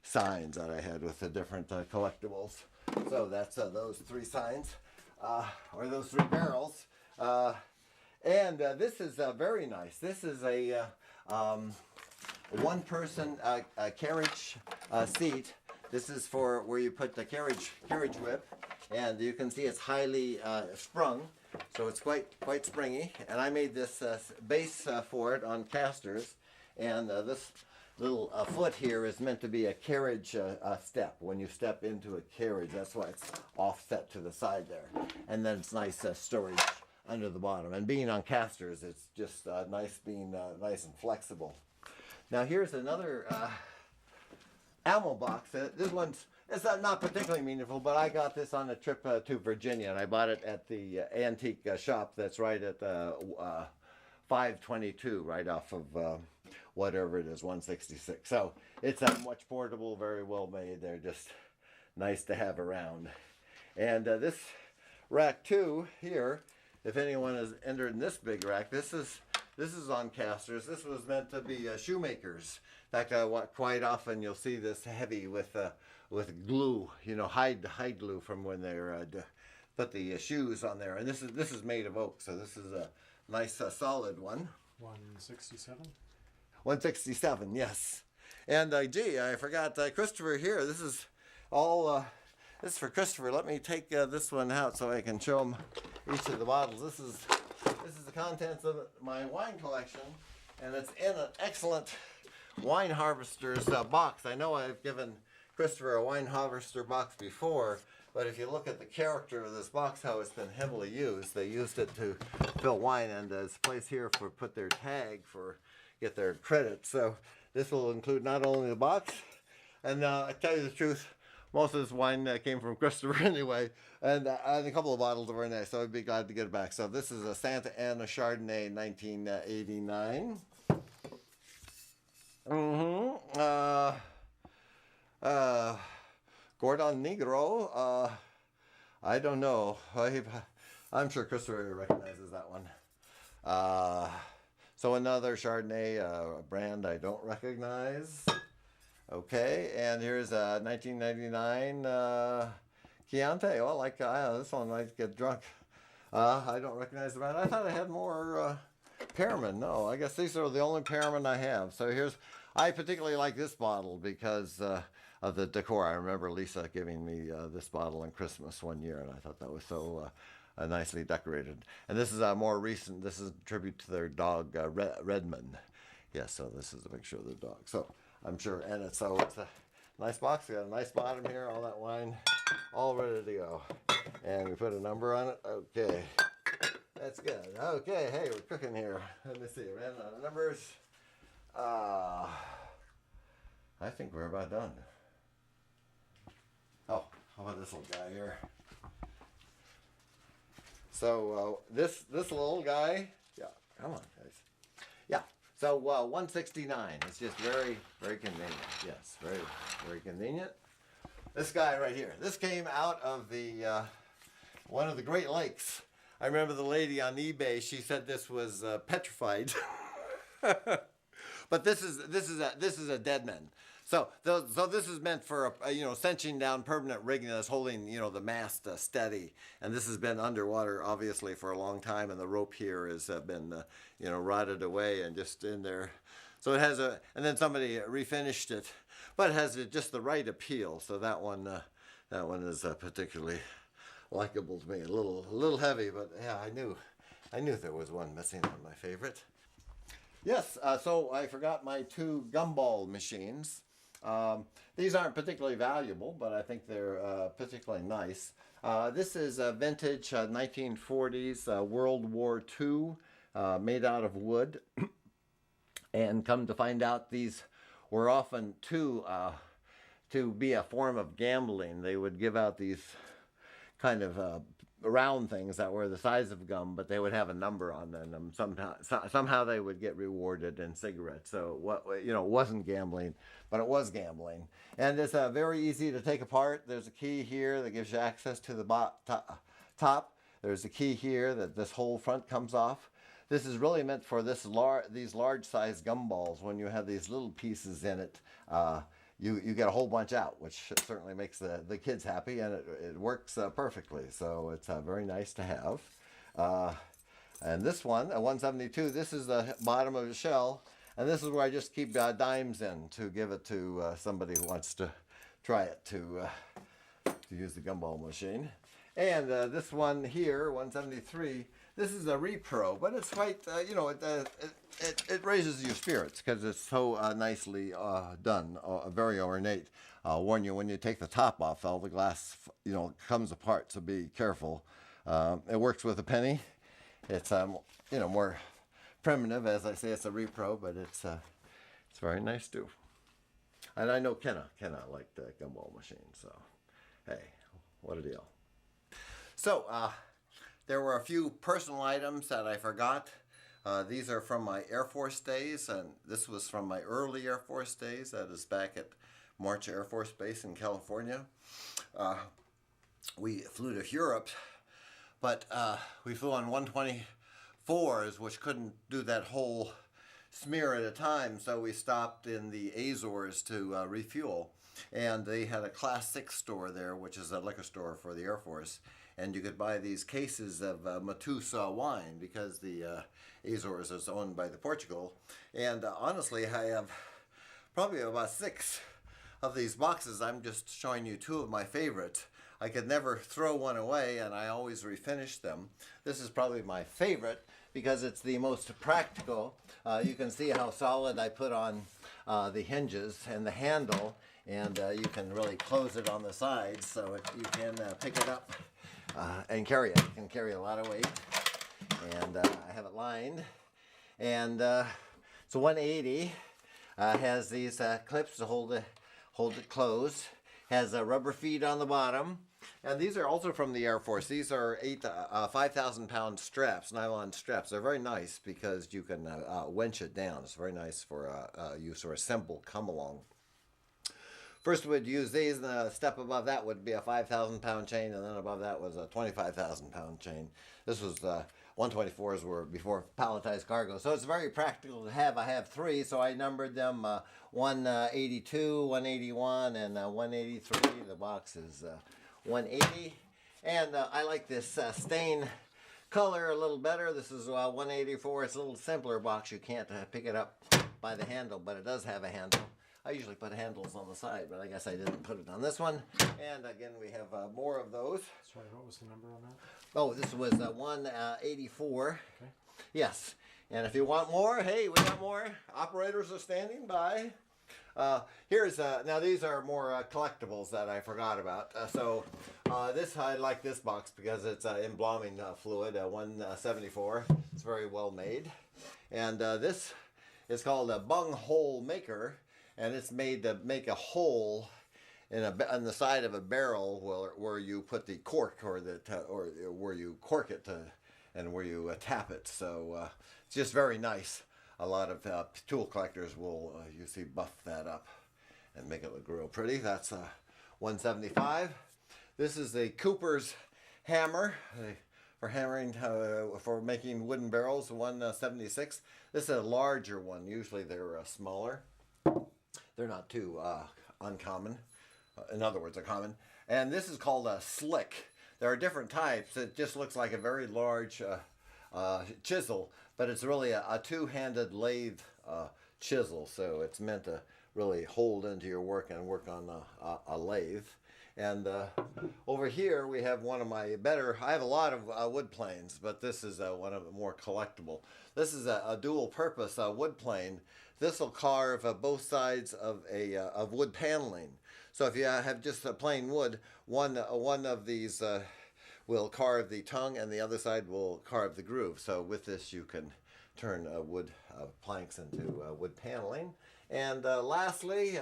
signs that I had with the different collectibles. So that's those 3 signs, or those 3 barrels. And this is very nice. This is a one-person carriage seat. This is for where you put the carriage whip, and you can see it's highly sprung, so it's quite springy. And I made this base for it on casters, and this little foot here is meant to be a carriage step. When you step into a carriage, that's why it's offset to the side there. And then it's nice storage under the bottom. And being on casters, it's just nice being nice and flexible. Now here's another ammo box. This one's it's not particularly meaningful, but I got this on a trip to Virginia, and I bought it at the antique shop that's right at 522, right off of whatever it is, 166. So it's much portable, very well made. They're just nice to have around. And this rack 2 here, if anyone has entered in this big rack, this is on casters. This was meant to be shoemakers. In fact, quite often you'll see this heavy with glue, you know, hide glue from when they're put the shoes on there. And this is made of oak, so this is a nice solid one. 167. 167, yes. And gee, I forgot Christopher here. This is all. This is for Christopher. Let me take this one out so I can show him each of the bottles. This is the contents of my wine collection, and it's in an excellent wine harvester's box. I know I've given Christopher a wine harvester box before, but if you look at the character of this box, how it's been heavily used, they used it to fill wine, and there's a place here for put their tag for get their credit. So this will include not only the box, and I tell you the truth, most of this wine came from Christopher anyway, and a couple of bottles are very nice, so I'd be glad to get it back. So this is a Santa Ana Chardonnay 1989. Gordon Negro, I don't know. I'm sure Christopher recognizes that one. So another Chardonnay, a brand I don't recognize. Okay, and here's a 1999 Chianti. Oh, like this one might get drunk. I don't recognize the brand. I thought I had more Pearman. No, I guess these are the only Pearman I have. So I particularly like this bottle because of the decor. I remember Lisa giving me this bottle on Christmas one year, and I thought that was so nicely decorated. And this is more recent. This is a tribute to their dog, Redmond. Yes, so this is a picture of the dog. So I'm sure, and it's a nice box. We got a nice bottom here, all that wine, all ready to go. And we put a number on it. Okay, that's good. Okay, hey, we're cooking here. Let me see, ran out of numbers. I think we're about done. Oh, how about this little guy here? So this little guy, yeah, come on, guys. Yeah. So 169. It's just very, very convenient. Yes, very, very convenient. This guy right here. This came out of the one of the Great Lakes. I remember the lady on eBay. She said this was petrified, but this is a dead man. So this is meant for cinching down permanent rigging that's holding the mast steady, and this has been underwater obviously for a long time, and the rope here has been rotted away and just in there. So it has and then somebody refinished it, but it has just the right appeal. So that one is particularly likable to me. A little heavy, but yeah, I knew there was one missing on my favorite. Yes, so I forgot my 2 gumball machines. These aren't particularly valuable, but I think they're particularly nice. This is a vintage 1940s World War II, made out of wood. And come to find out, these were often to be a form of gambling. They would give out these kind of round things that were the size of gum, but they would have a number on them. Somehow they would get rewarded in cigarettes. So it wasn't gambling, but it was gambling. And it's very easy to take apart. There's a key here that gives you access to the top. There's a key here that this whole front comes off. this is really meant for these large size gumballs. When you have these little pieces in it, you get a whole bunch out, which certainly makes the kids happy, and it works perfectly. So it's very nice to have. And this one, a 172, this is the bottom of the shell, and this is where I just keep dimes in to give it to somebody who wants to try it to use the gumball machine. And this one here, 173, this is a repro, but it's quite, you know, it raises your spirits because it's so nicely done, very ornate. Warn you, when you take the top off, all the glass, you know, comes apart, so be careful. It works with a penny. It's, you know, more primitive, as I say, it's a repro, but it's very nice too. And I know Kenna liked the gumball machine, so hey, what a deal. So, there were a few personal items that I forgot. These are from my Air Force days, and this was from my early Air Force days. That is back at March Air Force Base in California. We flew to Europe, but we flew on 124s, which couldn't do that whole smear at a time, so we stopped in the Azores to refuel. And they had a Class 6 store there, which is a liquor store for the Air Force. And you could buy these cases of Matusa wine because the Azores is owned by the Portugal. And honestly, I have probably about 6 of these boxes. I'm just showing you 2 of my favorites. I could never throw one away, and I always refinish them. This is probably my favorite because it's the most practical. You can see how solid I put on the hinges and the handle, and you can really close it on the sides so you can pick it up and carry it. It can carry a lot of weight, and I have it lined. And it's 180. Has these clips to hold it closed. Has rubber feet on the bottom. And these are also from the Air Force. These are 5,000-pound straps, nylon straps. They're very nice because you can winch it down. It's very nice for use or a simple come-along. First we'd use these, and a step above that would be a 5,000-pound chain, and then above that was a 25,000-pound chain. This was 124s were before palletized cargo, so it's very practical to have. I have 3, so I numbered them 182, 181, and 183. The box is 180, and I like this stain color a little better. This is 184. It's a little simpler box. You can't pick it up by the handle, but it does have a handle. I usually put handles on the side, but I guess I didn't put it on this one. And again, we have more of those. Sorry, what was the number on that? Oh, this was 184. Okay. Yes. And if you want more, hey, we got more. Operators are standing by. Here's now these are more collectibles that I forgot about. This I like this box because it's embalming fluid, 174. It's very well made. And this is called a bung hole maker. And it's made to make a hole on the side of a barrel where you put the cork or where you cork it and where you tap it. So it's just very nice. A lot of tool collectors will usually buff that up and make it look real pretty. That's 175. This is the Cooper's hammer for hammering for making wooden barrels. 176. This is a larger one. Usually they're smaller. They're not too uncommon. In other words, they're common. And this is called a slick. There are different types. It just looks like a very large chisel, but it's really a two-handed lathe chisel. So it's meant to really hold into your work and work on a lathe. And over here we have one of my better, I have a lot of wood planes, but this is one of the more collectible. This is a dual purpose wood plane. This will carve both sides of wood paneling. So if you have just a plain wood, one of these will carve the tongue and the other side will carve the groove. So with this you can turn wood planks into wood paneling. And lastly,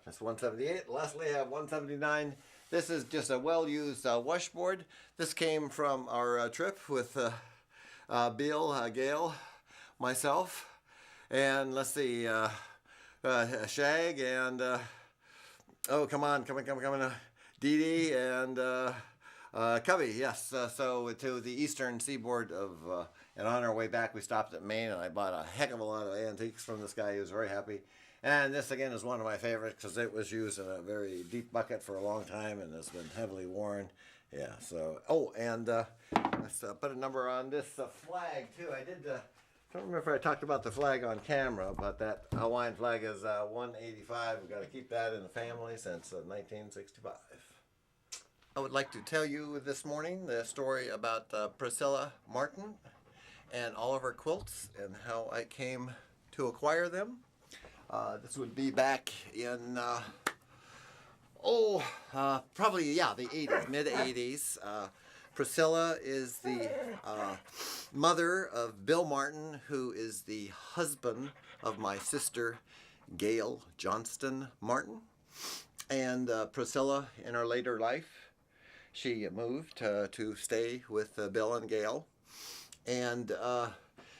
that's 178. Lastly, I have 179. This is just a well-used washboard. This came from our trip with Bill, Gail, myself, and let's see, Shag, and oh, come on, Dee Dee, and Cubby, yes. So to the eastern seaboard of, and on our way back, we stopped at Maine, and I bought a heck of a lot of antiques from this guy. He was very happy. And this again is one of my favorites because it was used in a very deep bucket for a long time and has been heavily worn. Yeah. So and let's put a number on this flag too. I did. Don't remember if I talked about the flag on camera, but that Hawaiian flag is 185. We've got to keep that in the family since 1965. I would like to tell you this morning the story about Priscilla Martin and all of her quilts and how I came to acquire them. This would be back in, probably, the 80s, mid-80s. Priscilla is the mother of Bill Martin, who is the husband of my sister, Gail Johnston Martin. And Priscilla, in her later life, she moved to stay with Bill and Gail. And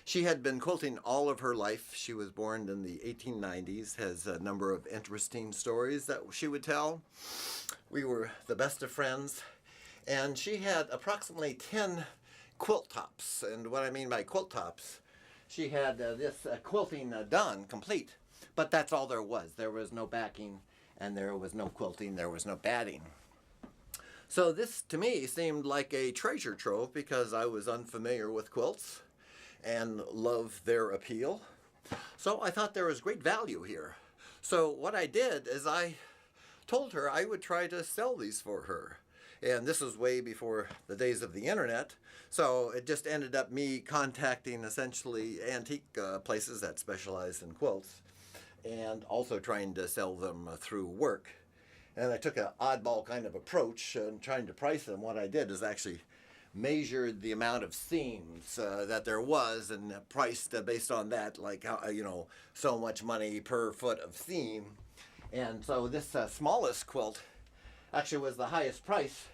she had been quilting all of her life. She was born in the 1890s, has a number of interesting stories that she would tell. We were the best of friends. And she had approximately 10 quilt tops. And what I mean by quilt tops, she had this quilting done, complete. But that's all there was. There was no backing, and there was no quilting, there was no batting. So this, to me, seemed like a treasure trove because I was unfamiliar with quilts and loved their appeal. So I thought there was great value here. So what I did is I told her I would try to sell these for her. And this was way before the days of the internet. So it just ended up me contacting essentially antique places that specialized in quilts and also trying to sell them through work. And I took an oddball kind of approach in trying to price them. What I did is actually measured the amount of seams that there was and priced based on that, like how, so much money per foot of seam. And so this smallest quilt actually was the highest price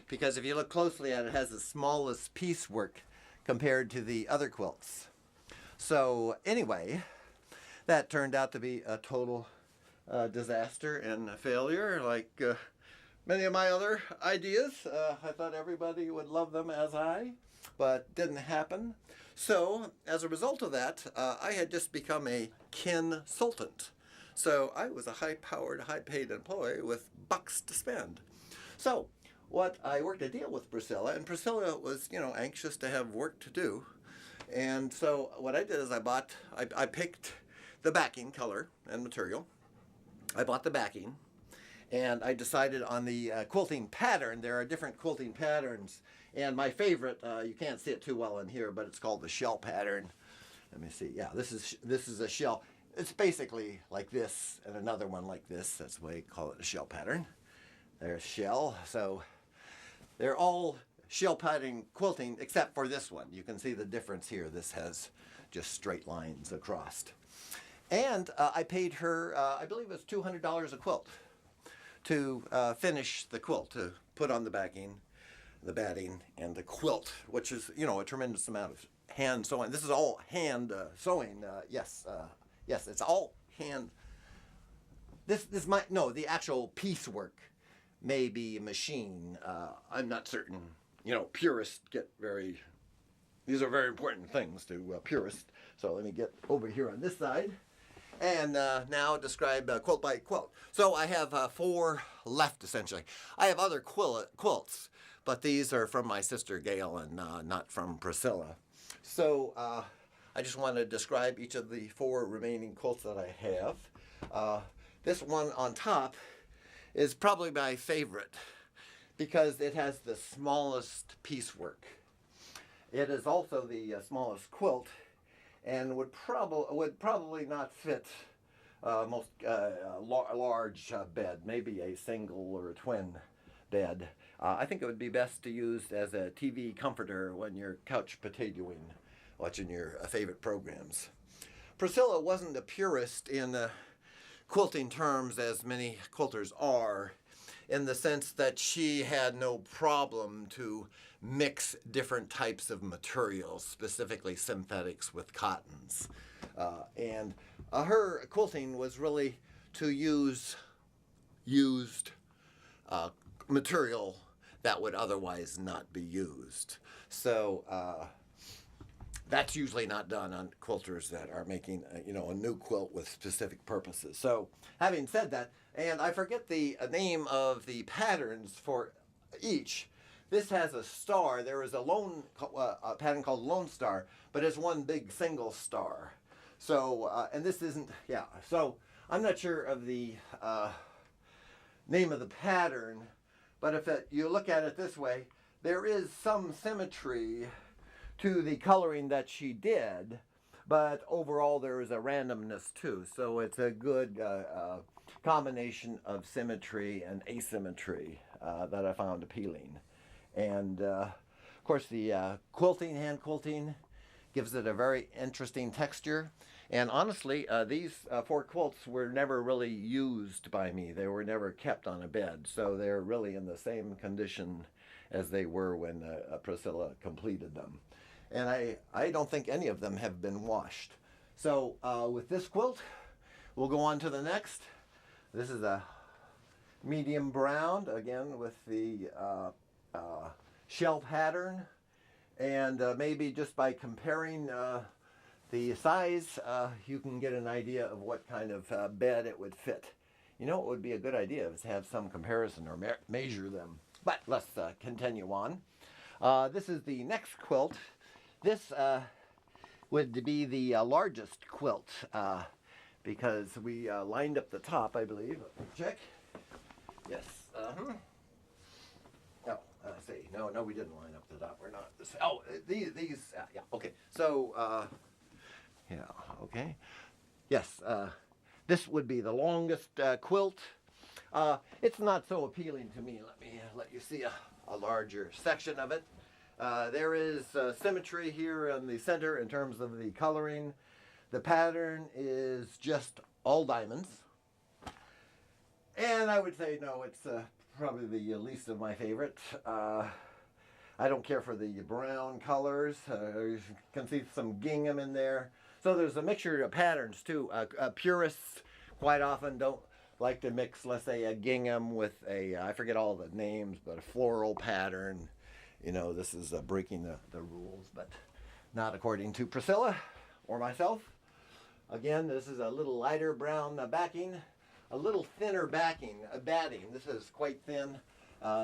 because if you look closely at it, it has the smallest piecework compared to the other quilts. So anyway, that turned out to be a total disaster and a failure, like many of my other ideas. I thought everybody would love them as I, but didn't happen. So as a result of that, I had just become a consultant. So I was a high-powered, high-paid employee with bucks to spend. So what I worked a deal with Priscilla, and Priscilla was, anxious to have work to do. And so what I did is I picked the backing color and material. I bought the backing, and I decided on the quilting pattern. There are different quilting patterns, and my favorite, you can't see it too well in here, but it's called the shell pattern. Let me see. Yeah, this is a shell. It's basically like this, and another one like this. That's why they call it a shell pattern. There's shell. So they're all shell pattern quilting, except for this one. You can see the difference here. This has just straight lines across. And I paid her, I believe it was $200 a quilt to finish the quilt, to put on the backing, the batting, and the quilt, which is, a tremendous amount of hand sewing. This is all hand sewing. Yes, it's all hand. This might, no, the actual piecework may be machine. I'm not certain. Purists get these are very important things to purists. So let me get over here on this side. And now describe quilt by quilt. So I have 4 left, essentially. I have other quilts, but these are from my sister Gail and not from Priscilla. So I just want to describe each of the 4 remaining quilts that I have. This one on top is probably my favorite because it has the smallest piecework. It is also the smallest quilt, and would probably not fit most large bed, maybe a single or a twin bed. I think it would be best to use as a TV comforter when you're couch potatoing, watching your favorite programs. Priscilla wasn't a purist in quilting terms as many quilters are, in the sense that she had no problem to mix different types of materials, specifically synthetics with cottons. And her quilting was really to use used material that would otherwise not be used. So that's usually not done on quilters that are making a new quilt with specific purposes. So having said that, and I forget the name of the patterns for each. This has a star. There is a pattern called Lone Star, but it's one big single star. So and this isn't, yeah. So I'm not sure of the name of the pattern, but if you look at it this way, there is some symmetry to the coloring that she did, but overall there is a randomness too. So it's a good combination of symmetry and asymmetry that I found appealing. And of course the hand quilting gives it a very interesting texture. And honestly, these 4 quilts were never really used by me. They were never kept on a bed. So they're really in the same condition as they were when Priscilla completed them. And I don't think any of them have been washed. So with this quilt, we'll go on to the next. This is a medium brown, again with the shell pattern. And maybe just by comparing the size, you can get an idea of what kind of bed it would fit. You know, it would be a good idea is to have some comparison or measure them. But let's continue on. This is the next quilt. This would be the largest quilt because we lined up the top, I believe. Check. Yes. See. No, we didn't line up the top. We're not. Oh, these. Yeah. Okay. So. Yeah. Okay. Yes. This would be the longest quilt. It's not so appealing to me. Let me let you see a larger section of it. There is symmetry here in the center in terms of the coloring. The pattern is just all diamonds. And I would say, no, it's probably the least of my favorite. I don't care for the brown colors. You can see some gingham in there. So there's a mixture of patterns too. Purists quite often don't like to mix, let's say, a gingham with I forget all the names, but a floral pattern. You know, this is breaking the rules, but not according to Priscilla or myself. Again, this is a little lighter brown backing, a little thinner batting. This is quite thin.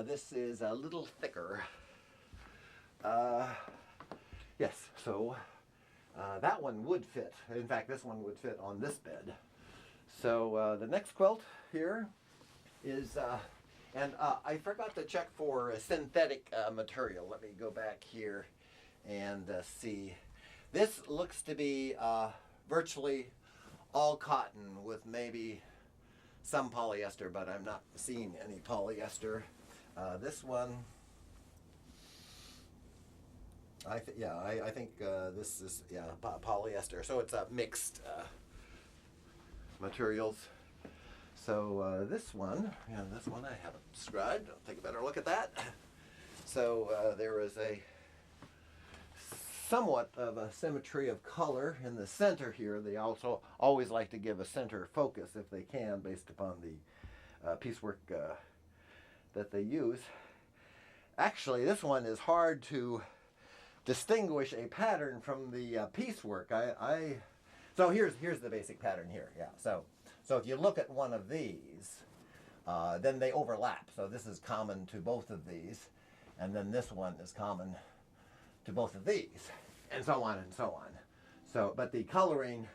This is a little thicker. Yes, so that one would fit. In fact, this one would fit on this bed. So the next quilt here is, and I forgot to check for synthetic material. Let me go back here and see. This looks to be virtually all cotton with maybe some polyester, but I'm not seeing any polyester. This one, I think this is polyester. So it's mixed materials. So this one I haven't described. I'll take a better look at that. So there is a somewhat of a symmetry of color in the center here. They also always like to give a center focus if they can, based upon the piecework that they use. Actually, this one is hard to distinguish a pattern from the piecework. So here's the basic pattern here. Yeah. So if you look at one of these, then they overlap. So this is common to both of these, and then this one is common to both of these, and so on and so on. So, but the coloring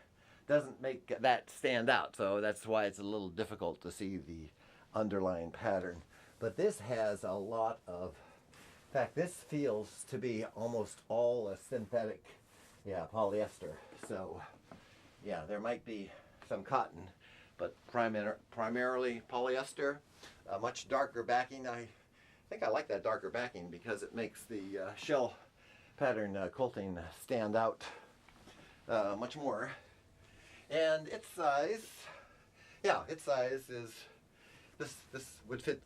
doesn't make that stand out. So that's why it's a little difficult to see the underlying pattern. But this has a lot of, in fact, this feels to be almost all a synthetic, polyester. So, yeah, there might be some cotton, but primarily polyester. Much darker backing. I think I like that darker backing because it makes the shell pattern quilting stand out much more. And its size, is this would fit.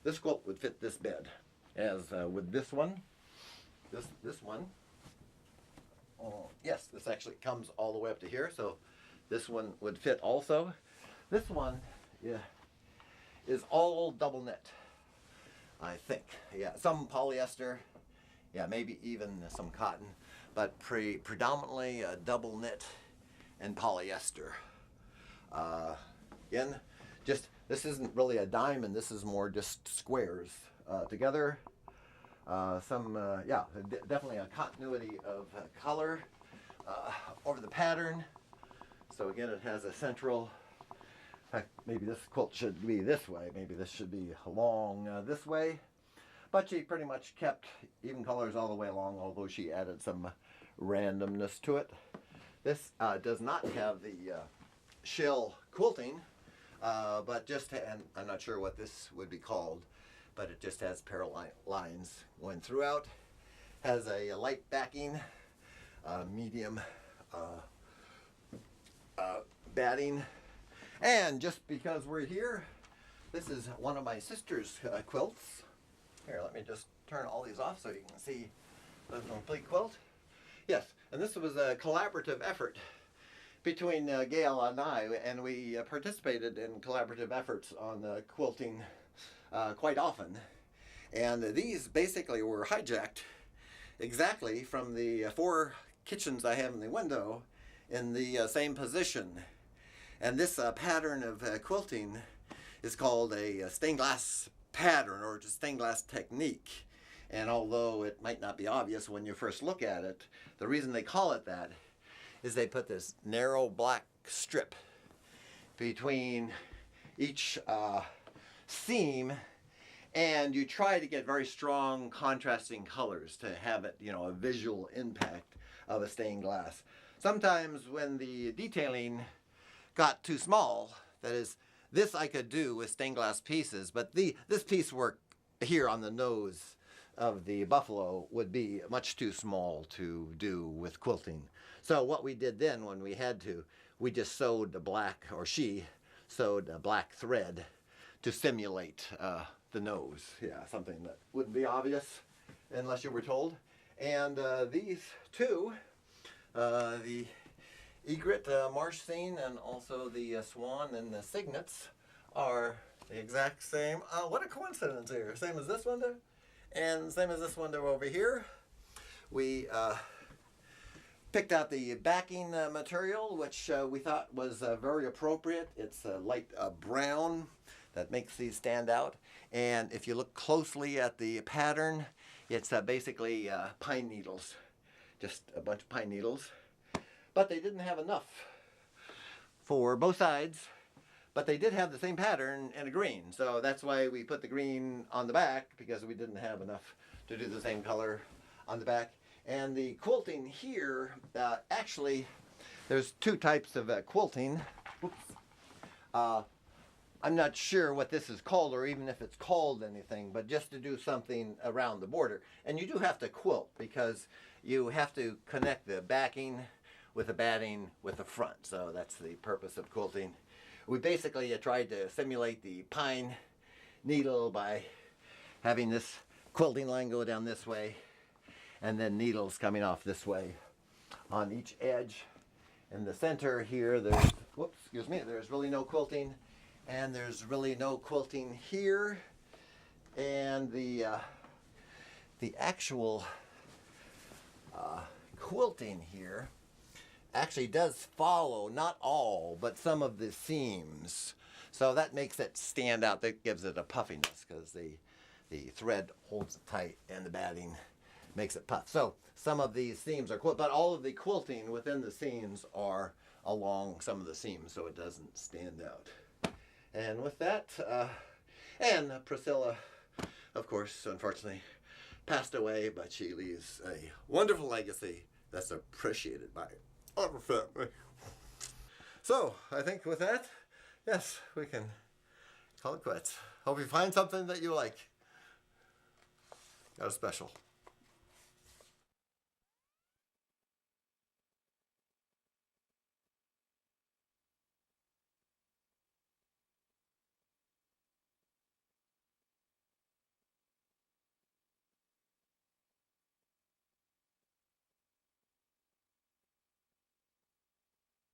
This quilt would fit this bed, as with this one. This one. Oh, yes, this actually comes all the way up to here, so this one would fit also. This one is all double knit. I think. Yeah, some polyester, yeah, maybe even some cotton, but predominantly double knit and polyester. Again, just this isn't really a diamond. This is more just squares together. Definitely a continuity of color over the pattern. So again, it has a central. In fact, maybe this quilt should be this way. Maybe this should be along this way. But she pretty much kept even colors all the way along, although she added some randomness to it. This does not have the shell quilting, but just, and I'm not sure what this would be called, but it just has parallel lines going throughout. Has a light backing, medium batting. And just because we're here, this is one of my sister's quilts. Here, let me just turn all these off so you can see the complete quilt. Yes, and this was a collaborative effort between Gail and I, and we participated in collaborative efforts on quilting quite often. And these basically were hijacked exactly from the 4 kitchens I have in the window in the same position. And this pattern of quilting is called a stained glass pattern, or just stained glass technique. And although it might not be obvious when you first look at it, the reason they call it that is they put this narrow black strip between each seam, and you try to get very strong contrasting colors to have it, a visual impact of a stained glass. Sometimes when the detailing got too small, that is, this I could do with stained glass pieces, but this piece work here on the nose of the buffalo would be much too small to do with quilting. So what we did then, when we had to, we just sewed the black, or she sewed a black thread to simulate the nose. Yeah, something that wouldn't be obvious unless you were told. And these two, the egret marsh scene and also the swan and the cygnets, are the exact same. What a coincidence here. Same as this window and same as this window over here. We picked out the backing material, which we thought was very appropriate. It's a light brown that makes these stand out. And if you look closely at the pattern, it's basically pine needles, just a bunch of pine needles. But they didn't have enough for both sides, but they did have the same pattern in a green. So that's why we put the green on the back, because we didn't have enough to do the same color on the back. And the quilting here, actually, there's 2 types of quilting. Whoops. I'm not sure what this is called, or even if it's called anything, but just to do something around the border. And you do have to quilt, because you have to connect the backing with the batting with the front. So that's the purpose of quilting. We basically tried to simulate the pine needle by having this quilting line go down this way, and then needles coming off this way on each edge. In the center here, there's really no quilting, and there's really no quilting here. And the actual quilting here actually does follow, not all, but some of the seams. So that makes it stand out. That gives it a puffiness, because the thread holds it tight and the batting makes it puff. So some of these seams are quilted, but all of the quilting within the seams are along some of the seams, so it doesn't stand out. And with that, and Priscilla, of course, unfortunately, passed away, but she leaves a wonderful legacy that's appreciated by our family. So I think with that, yes, we can call it quits. Hope you find something that you like. Got a special.